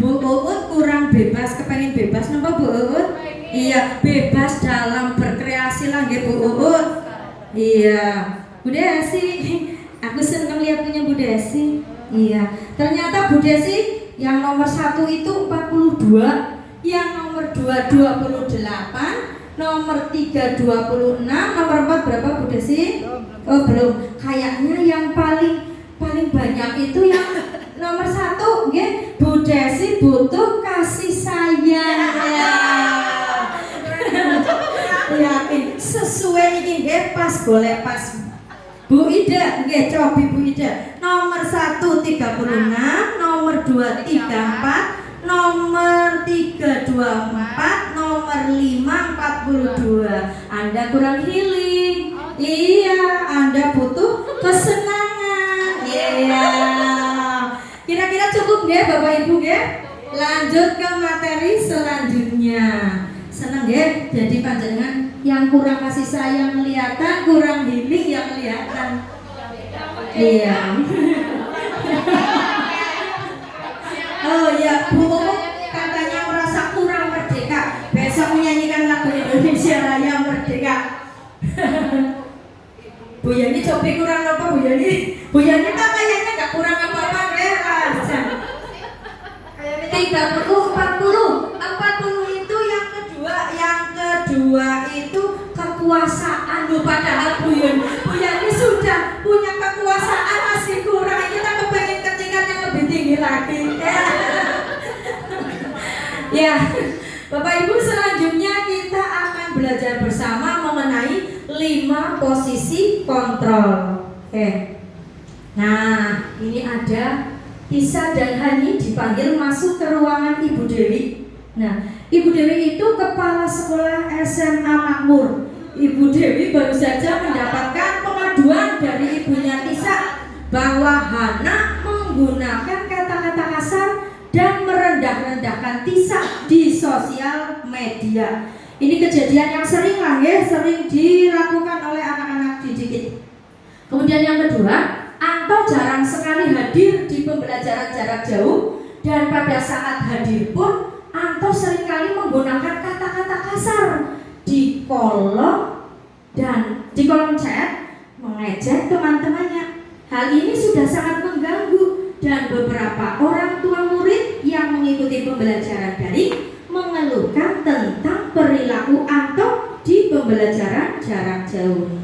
Bu Uut kurang bebas, kepengen bebas napa Bu Uut? Iya, bebas dalam berkreasi lah nggih Bu Uut. Iya. Bu Desi, aku seneng lihat punya Bu Desi. Iya. Ternyata Bu Desi yang nomor 1 itu 42, yang nomor 2 28, nomor 3 26, nomor 4 berapa Bu Desi? Oh, belum. Kayaknya yang paling banyak itu yang nomor 1, nggih. Bu Desi butuh kasih sayang. Yakin sesuai ini nggih, pas boleh pas. Bu Ida, nggih, cobi Bu Ida. Nomor 1 36, nomor 2 34, nomor 3 24, nomor 5 42. Anda kurang healing. Iya, Anda butuh kesenangan. Iya. Kira-kira cukup nggih Bapak Ibu nggih? Lanjut ke materi selanjutnya. Seneng nggih jadi panjenengan yang kurang kasih sayang kelihatan, kurang healing yang kelihatan. Iya. Oh iya, Bu Uut katanya merasa kurang merdeka. Besok menyanyikan lagu Indonesia Raya Merdeka. Bu Yani coba kurang apa Bu Yani? Bu Yani tak kayaknya gak kurang apa-apa deh. 30, 40 itu yang kedua itu kekuasaan. Padahal Bu Yani sudah punya kekuasaan, masih kurang. Kita kepengen ketingkat yang lebih tinggi lagi. Ya, Bapak Ibu, selanjutnya kita akan belajar bersama mengenai 5 posisi kontrol. Oke. Nah, ini ada Tisa dan Hani dipanggil masuk ke ruangan Ibu Dewi. Nah, Ibu Dewi itu kepala sekolah SMA Makmur. Ibu Dewi baru saja mendapatkan pengaduan dari ibunya Tisa bahwa Hana menggunakan kata-kata kasar dan merendah-rendahkan Tisa di sosial media. Ini kejadian yang sering lah ya, sering dilakukan oleh anak-anak didik. Kemudian yang kedua, Anto jarang sekali hadir di pembelajaran jarak jauh, dan pada saat hadir pun Anto seringkali menggunakan kata-kata kasar di kolom chat, mengejek teman-temannya. Hal ini sudah sangat mengganggu, dan beberapa orang tua murid yang mengikuti pembelajaran daring mengeluhkan tentang perilaku Anto di pembelajaran jarak jauh.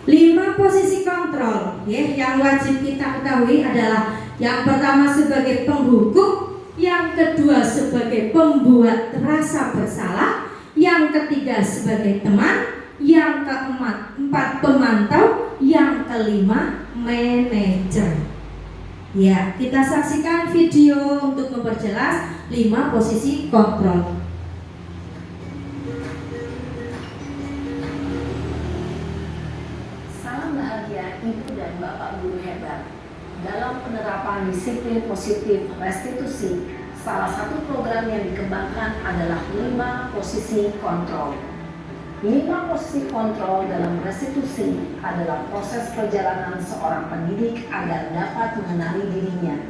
5 posisi kontrol yang wajib kita ketahui adalah yang pertama sebagai penghukum, yang kedua sebagai pembuat rasa bersalah, yang ketiga sebagai teman, yang keempat pemantau, yang kelima manajer. Ya, kita saksikan video untuk memperjelas 5 posisi kontrol. Ibu dan Bapak guru hebat. Dalam penerapan disiplin positif restitusi, salah satu program yang dikembangkan adalah 5 posisi kontrol. 5 posisi kontrol dalam restitusi adalah proses perjalanan seorang pendidik agar dapat mengenali dirinya.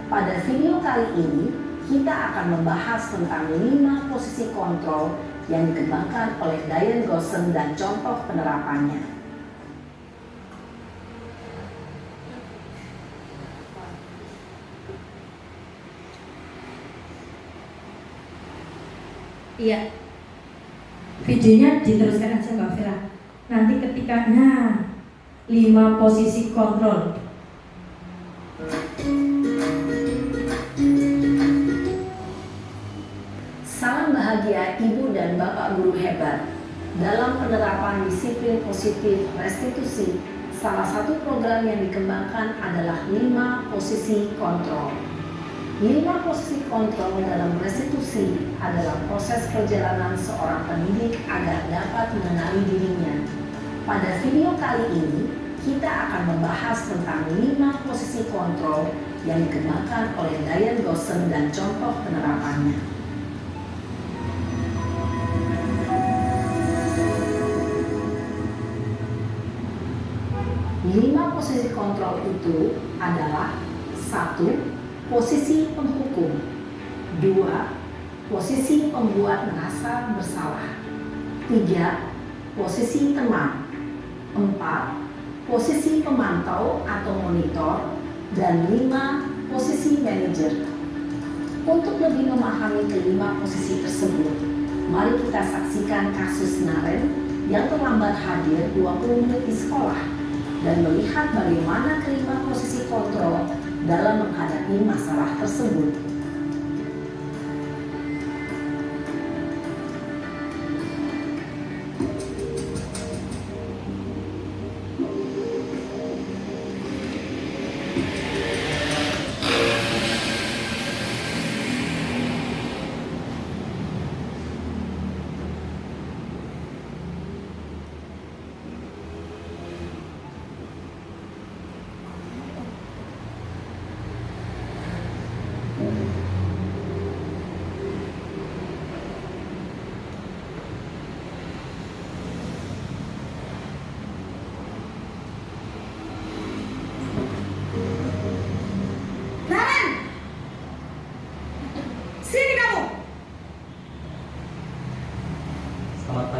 Pada video kali ini, kita akan membahas tentang 5 posisi kontrol yang dikembangkan oleh Diane Gossen dan contoh penerapannya. Iya, videonya diteruskan aja Mbak Vera. Nanti ketika 5 posisi kontrol. Salam bahagia Ibu dan Bapak guru hebat. Dalam penerapan disiplin positif restitusi, salah satu program yang dikembangkan adalah 5 posisi kontrol. 5 posisi kontrol dalam restitusi adalah proses perjalanan seorang pendidik agar dapat mengenali dirinya. Pada video kali ini, kita akan membahas tentang 5 posisi kontrol yang dikembangkan oleh Diane Gossen dan contoh penerapannya. 5 posisi kontrol itu adalah 1. Posisi penghukum. 2. Posisi pembuat merasa bersalah. 3. Posisi teman. 4. Posisi pemantau atau monitor. Dan 5. Posisi manajer. Untuk lebih memahami kelima posisi tersebut, mari kita saksikan kasus Naren yang terlambat hadir 20 menit di sekolah dan melihat bagaimana kelima posisi kontrol dalam menghadapi masalah tersebut.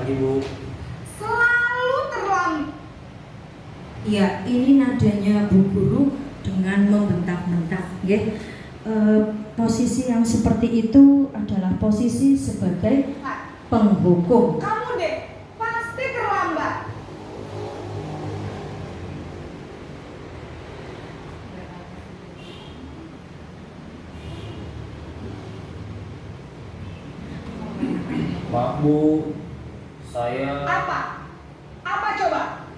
Ibu. Selalu terlambat. Ya, ini nadanya Bu Guru dengan membentak-bentak, ya. Posisi yang seperti itu adalah posisi sebagai penghukum. Kamu deh, pasti terlambat. Maaf Bu, saya... Apa coba?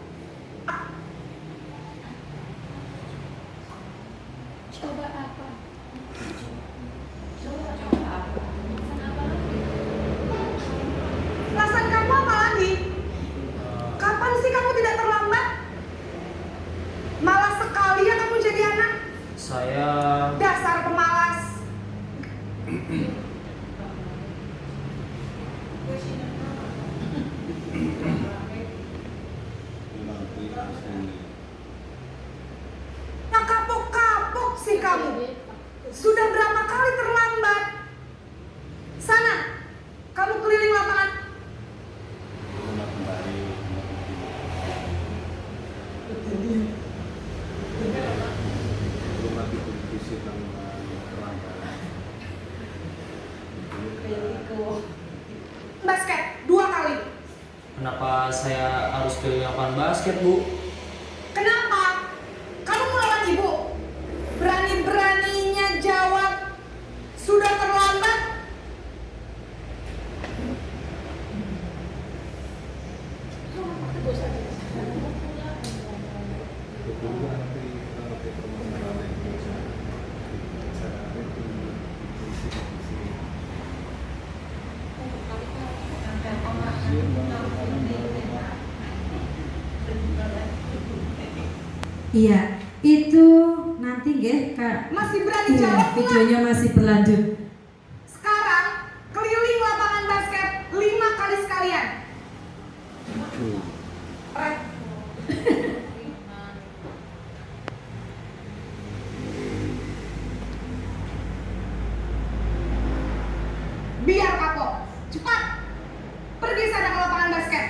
Nah, kapok-kapok sih kamu. Sudah berapa kali terlambat? Sana, kamu keliling lapangan. Basket 2 kali. Kenapa saya harus keliling lapangan basket, Bu? Kenapa? Kamu melawan ibu. Berani-beraninya jawab sudah terlambat. Iya, itu nanti nggih, Kak. Masih berani jawab? Videonya masih berlanjut. Sekarang keliling lapangan basket 5 kali sekalian. Biar kapok. Cepat. Pergi sana ke lapangan basket.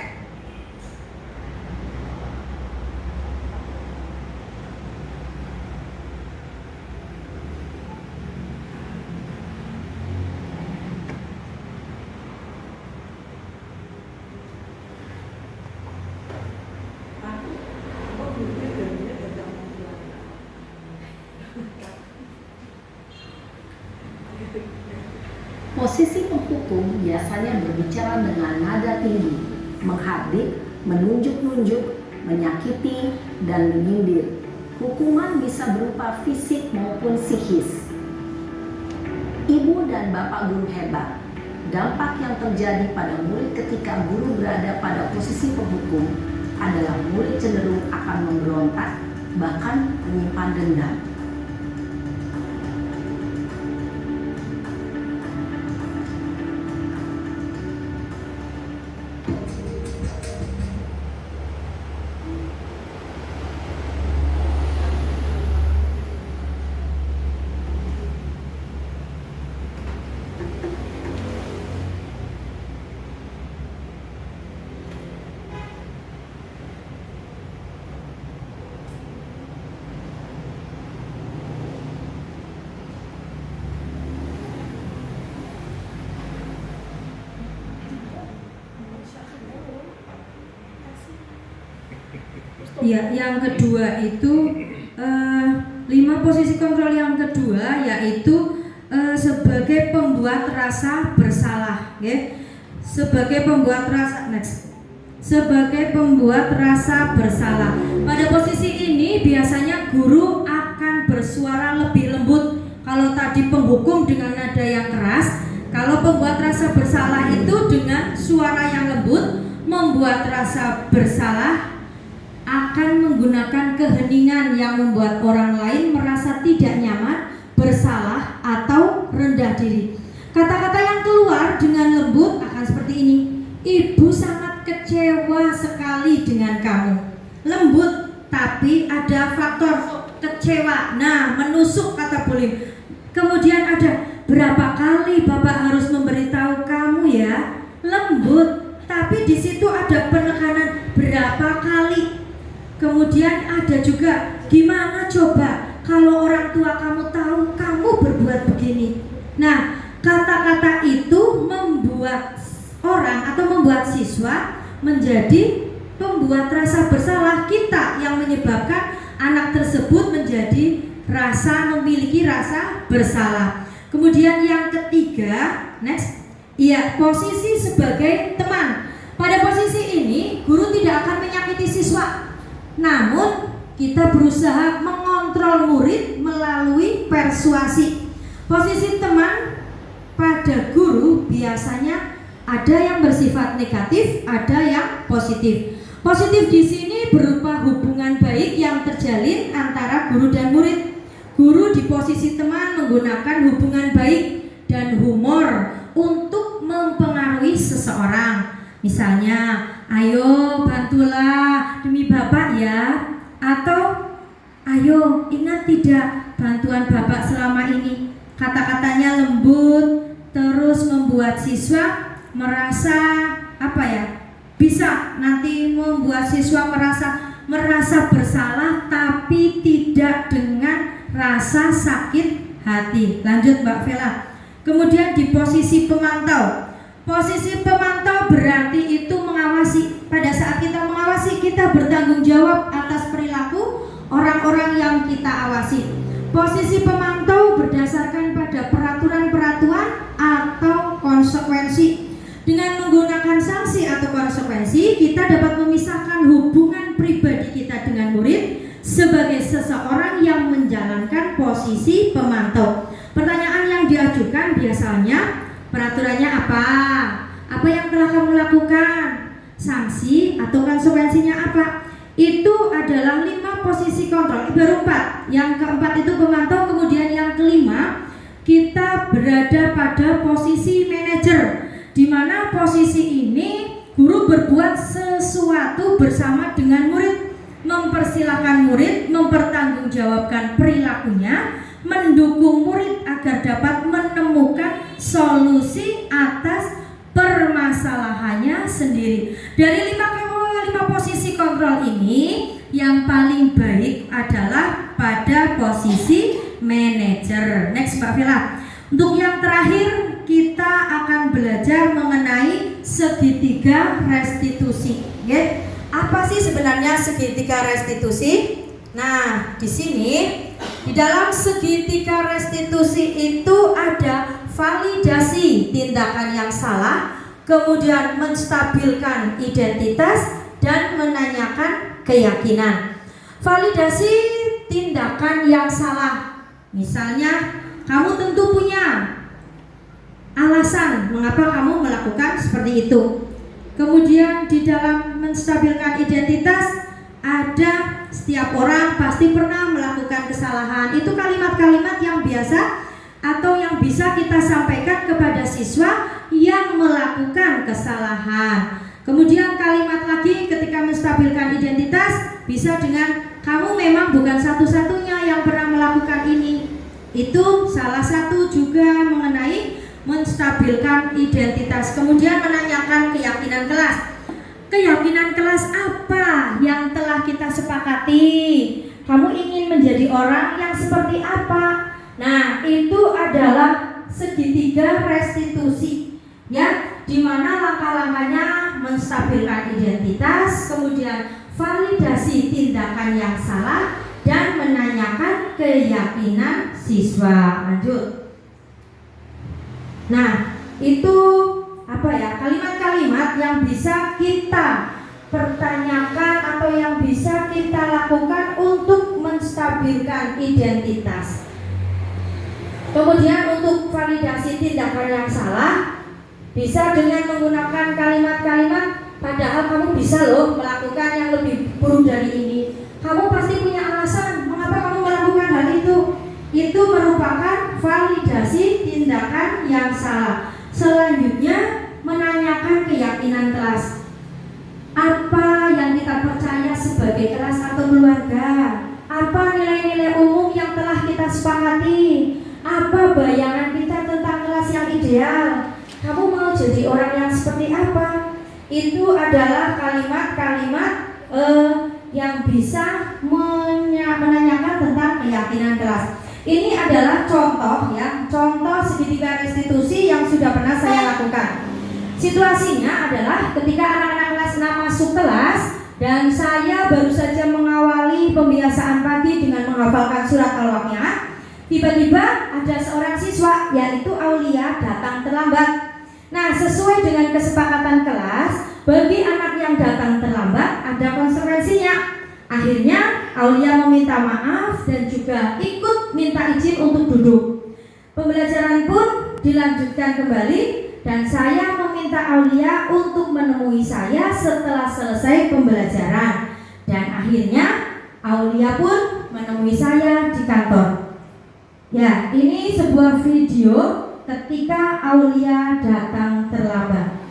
Posisi penghukum biasanya berbicara dengan nada tinggi, menghardik, menunjuk-nunjuk, menyakiti, dan menyindir. Hukuman bisa berupa fisik maupun psikis. Ibu dan bapak guru hebat. Dampak yang terjadi pada murid ketika guru berada pada posisi penghukum adalah murid cenderung akan memberontak, bahkan menyimpan dendam. Ya, yang kedua itu 5 posisi kontrol yang kedua yaitu sebagai pembuat rasa bersalah, ya. Sebagai pembuat rasa sebagai pembuat rasa bersalah. Pada posisi ini biasanya guru akan bersuara lebih lembut. Kalau tadi penghukum dengan nada yang keras, kalau pembuat rasa bersalah itu dengan suara yang lembut. Membuat rasa bersalah akan menggunakan keheningan yang membuat orang lain merasa tidak nyaman, bersalah, atau rendah diri. Kata-kata yang keluar dengan lembut akan seperti ini. Ibu sangat kecewa sekali dengan kamu. Lembut, tapi ada faktor kecewa. Nah, menusuk kata Bulim. Kemudian ada, berapa kali Bapak harus memberitahu kamu ya? Lembut, tapi di situ ada penekanan berapa kali. Kemudian ada juga, gimana coba kalau orang tua kamu tahu kamu berbuat begini. Nah, kata-kata itu membuat orang atau membuat siswa menjadi pembuat rasa bersalah kita, yang menyebabkan anak tersebut menjadi memiliki rasa bersalah. Kemudian yang ketiga, next, ya, posisi sebagai teman. Pada posisi ini guru tidak akan menyakiti siswa, namun kita berusaha mengontrol murid melalui persuasi. Posisi teman pada guru biasanya ada yang bersifat negatif, ada yang positif. Positif di sini berupa hubungan baik yang terjalin antara guru dan murid. Guru di posisi teman menggunakan hubungan baik dan humor untuk mempengaruhi seseorang. Misalnya, ayo bantulah demi Bapak ya, atau ayo ingat tidak bantuan Bapak selama ini. Kata-katanya lembut, terus membuat siswa merasa bisa nanti membuat siswa merasa bersalah, tapi tidak dengan rasa sakit hati. Lanjut Mbak Vela. Kemudian di posisi pemantau. Posisi pemantau berarti itu mengawasi. Pada saat kita mengawasi, kita bertanggung jawab atas perilaku orang-orang yang kita awasi. Posisi pemantau berdasarkan pada peraturan-peraturan atau konsekuensi. Dengan menggunakan sanksi atau konsekuensi, kita dapat memisahkan hubungan pribadi kita dengan murid sebagai seseorang yang menjalankan posisi pemantau. Pertanyaan yang diajukan biasanya, peraturannya apa? Apa yang telah kamu lakukan? Sanksi atau konsekuensinya apa? Itu adalah 5 posisi kontrol. Baru 4. Yang keempat itu pemantau. Kemudian yang kelima, kita berada pada posisi manajer, di mana posisi ini guru berbuat sesuatu bersama dengan murid, mempersilahkan murid mempertanggungjawabkan perilakunya, mendukung murid agar dapat menemukan solusi atas permasalahannya sendiri. Dari 5 posisi kontrol ini, yang paling baik adalah pada posisi manajer. Next Mbak Vela. Untuk yang terakhir, kita akan belajar mengenai segitiga restitusi. Apa sih sebenarnya segitiga restitusi? Nah, di sini di dalam segitiga restitusi itu ada validasi tindakan yang salah, kemudian menstabilkan identitas dan menanyakan keyakinan. Validasi tindakan yang salah, misalnya kamu tentu punya alasan mengapa kamu melakukan seperti itu. Kemudian di dalam menstabilkan identitas, ada setiap orang pasti pernah melakukan kesalahan. Itu kalimat-kalimat yang biasa atau yang bisa kita sampaikan kepada siswa yang melakukan kesalahan. Kemudian kalimat lagi ketika menstabilkan identitas bisa dengan kamu memang bukan satu-satunya yang pernah melakukan ini. Itu salah satu juga mengenai menstabilkan identitas. Kemudian menanyakan keyakinan kelas. Keyakinan kelas apa yang telah kita sepakati? Kamu ingin menjadi orang yang seperti apa? Nah, itu adalah segitiga restitusi, ya, di mana langkah-langkahnya menstabilkan identitas, kemudian validasi tindakan yang salah, dan menanyakan keyakinan siswa. Lanjut. Nah, itu kalimat-kalimat yang bisa kita pertanyakan atau yang bisa kita lakukan untuk menstabilkan identitas. Kemudian untuk validasi tindakan yang salah bisa dengan menggunakan kalimat-kalimat, padahal kamu bisa loh melakukan yang lebih buruk dari ini. Kamu pasti punya alasan mengapa kamu melakukan hal itu. Itu merupakan validasi tindakan yang salah. Selanjutnya menanyakan keyakinan kelas. Apa yang kita percaya sebagai kelas atau keluarga? Apa nilai-nilai umum yang telah kita sepakati? Apa bayangan kita tentang kelas yang ideal? Kamu mau jadi orang yang seperti apa? Itu adalah kalimat-kalimat yang bisa menanyakan tentang keyakinan kelas. Ini adalah contoh segitiga restitusi yang sudah pernah saya lakukan. Situasinya adalah ketika anak-anak kelas 6 masuk kelas dan saya baru saja mengawali pembiasaan pagi dengan menghafalkan surat Al-Waqiah. Tiba-tiba ada seorang siswa, yaitu Aulia, datang terlambat. Nah, sesuai dengan kesepakatan kelas, bagi anak yang datang terlambat ada konsekuensinya. Akhirnya Aulia meminta maaf dan juga ikut minta izin untuk duduk. Pembelajaran pun dilanjutkan kembali dan saya meminta Aulia untuk menemui saya setelah selesai pembelajaran. Dan akhirnya Aulia pun menemui saya di kantor. Ya, ini sebuah video ketika Aulia datang terlambat.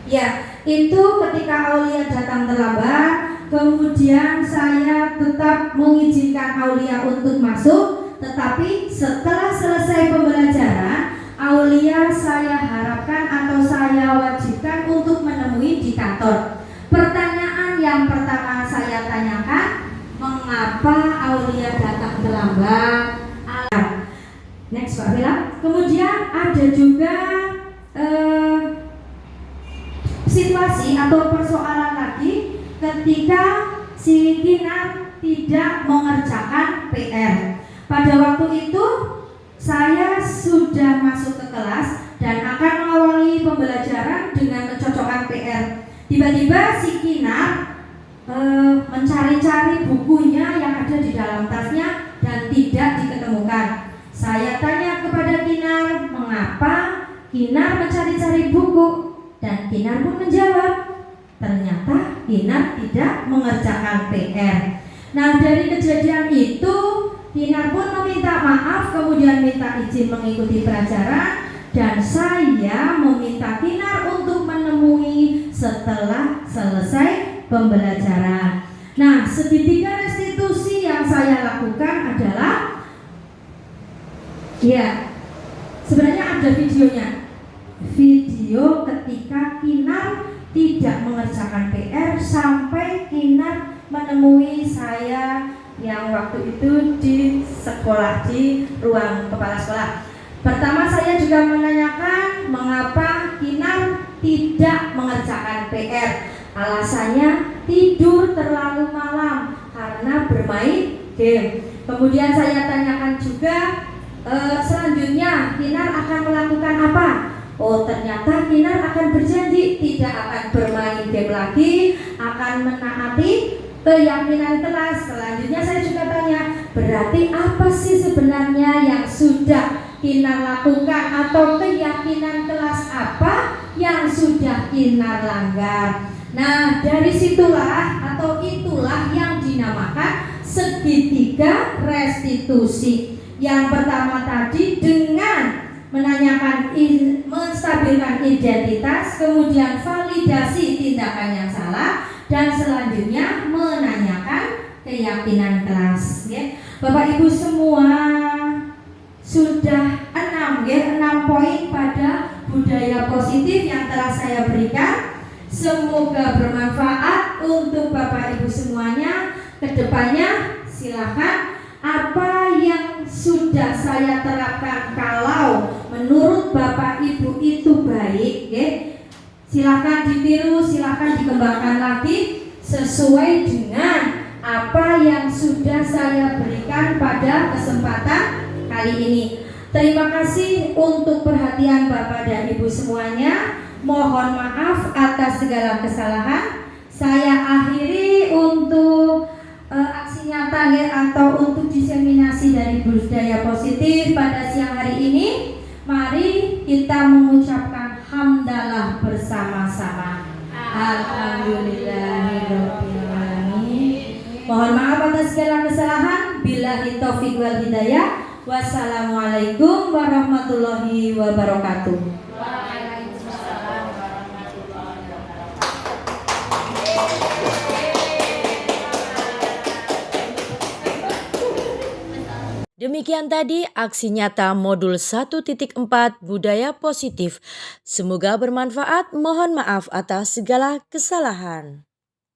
Ya, itu ketika Aulia datang terlambat, kemudian saya tetap mengizinkan Aulia untuk masuk, tetapi setelah selesai pembelajaran, Aulia saya harapkan atau saya wajibkan untuk menemui di kantor. Pertanyaan yang pertama saya tanyakan, mengapa Aulia datang terlambat? Next Pak Bella. Kemudian ada juga situasi atau persoalan lagi ketika si Kinar tidak mengerjakan PR. Pada waktu itu saya sudah masuk ke kelas dan akan mengawali pembelajaran dengan mencocokkan PR. Tiba-tiba si Kinar mencari-cari bukunya yang ada di dalam tasnya dan tidak diketemukan. Saya tanya kepada Kinar, mengapa Kinar mencari-cari buku? Dan Kinar pun menjawab, ternyata Kinar tidak mengerjakan PR. Nah, dari kejadian itu Kinar pun meminta maaf, kemudian minta izin mengikuti pelajaran, dan saya meminta Kinar untuk menemui setelah selesai pembelajaran. Nah, segitiga restitusi yang saya lakukan adalah, ya, sebenarnya ada videonya. Video ketika Kinar tidak mengerjakan PR sampai Kinar menemui saya yang waktu itu di sekolah, di ruang kepala sekolah. Pertama saya juga menanyakan mengapa Kinar tidak mengerjakan PR. Alasannya tidur terlalu malam karena bermain game. Kemudian saya tanyakan juga selanjutnya Kinar akan melakukan apa? Oh, ternyata Kinar akan berjanji tidak akan bermain game lagi, akan menaati keyakinan kelas. Selanjutnya saya juga tanya, berarti apa sih sebenarnya yang sudah Kinar lakukan, atau keyakinan kelas apa yang sudah Kinar langgar? Nah, dari situlah atau itulah yang dinamakan segitiga restitusi. Yang pertama tadi dengan menanyakan, menstabilkan identitas, kemudian validasi tindakan yang salah, dan selanjutnya menanyakan keyakinan kelas. Ya. Bapak Ibu semua sudah 6 poin pada budaya positif yang telah saya berikan. Semoga bermanfaat untuk Bapak Ibu semuanya. Kedepannya silakan apa yang sudah saya terapkan, kalau menurut Bapak Ibu itu baik, ya, silakan ditiru, silakan dikembangkan lagi sesuai dengan apa yang sudah saya berikan pada kesempatan kali ini. Terima kasih untuk perhatian Bapak dan Ibu semuanya. Mohon maaf atas segala kesalahan. Saya akhiri untuk aksi nyata, ya, atau untuk diseminasi dari budaya positif pada siang hari ini. Mari kita mengucapkan hamdalah bersama-sama. Alhamdulillahirabbil alamin. Mohon maaf atas segala kesalahan. Billahi taufiq wal hidayah. Wassalamualaikum warahmatullahi wabarakatuh. Demikian tadi aksi nyata modul 1.4 budaya positif. Semoga bermanfaat. Mohon maaf atas segala kesalahan.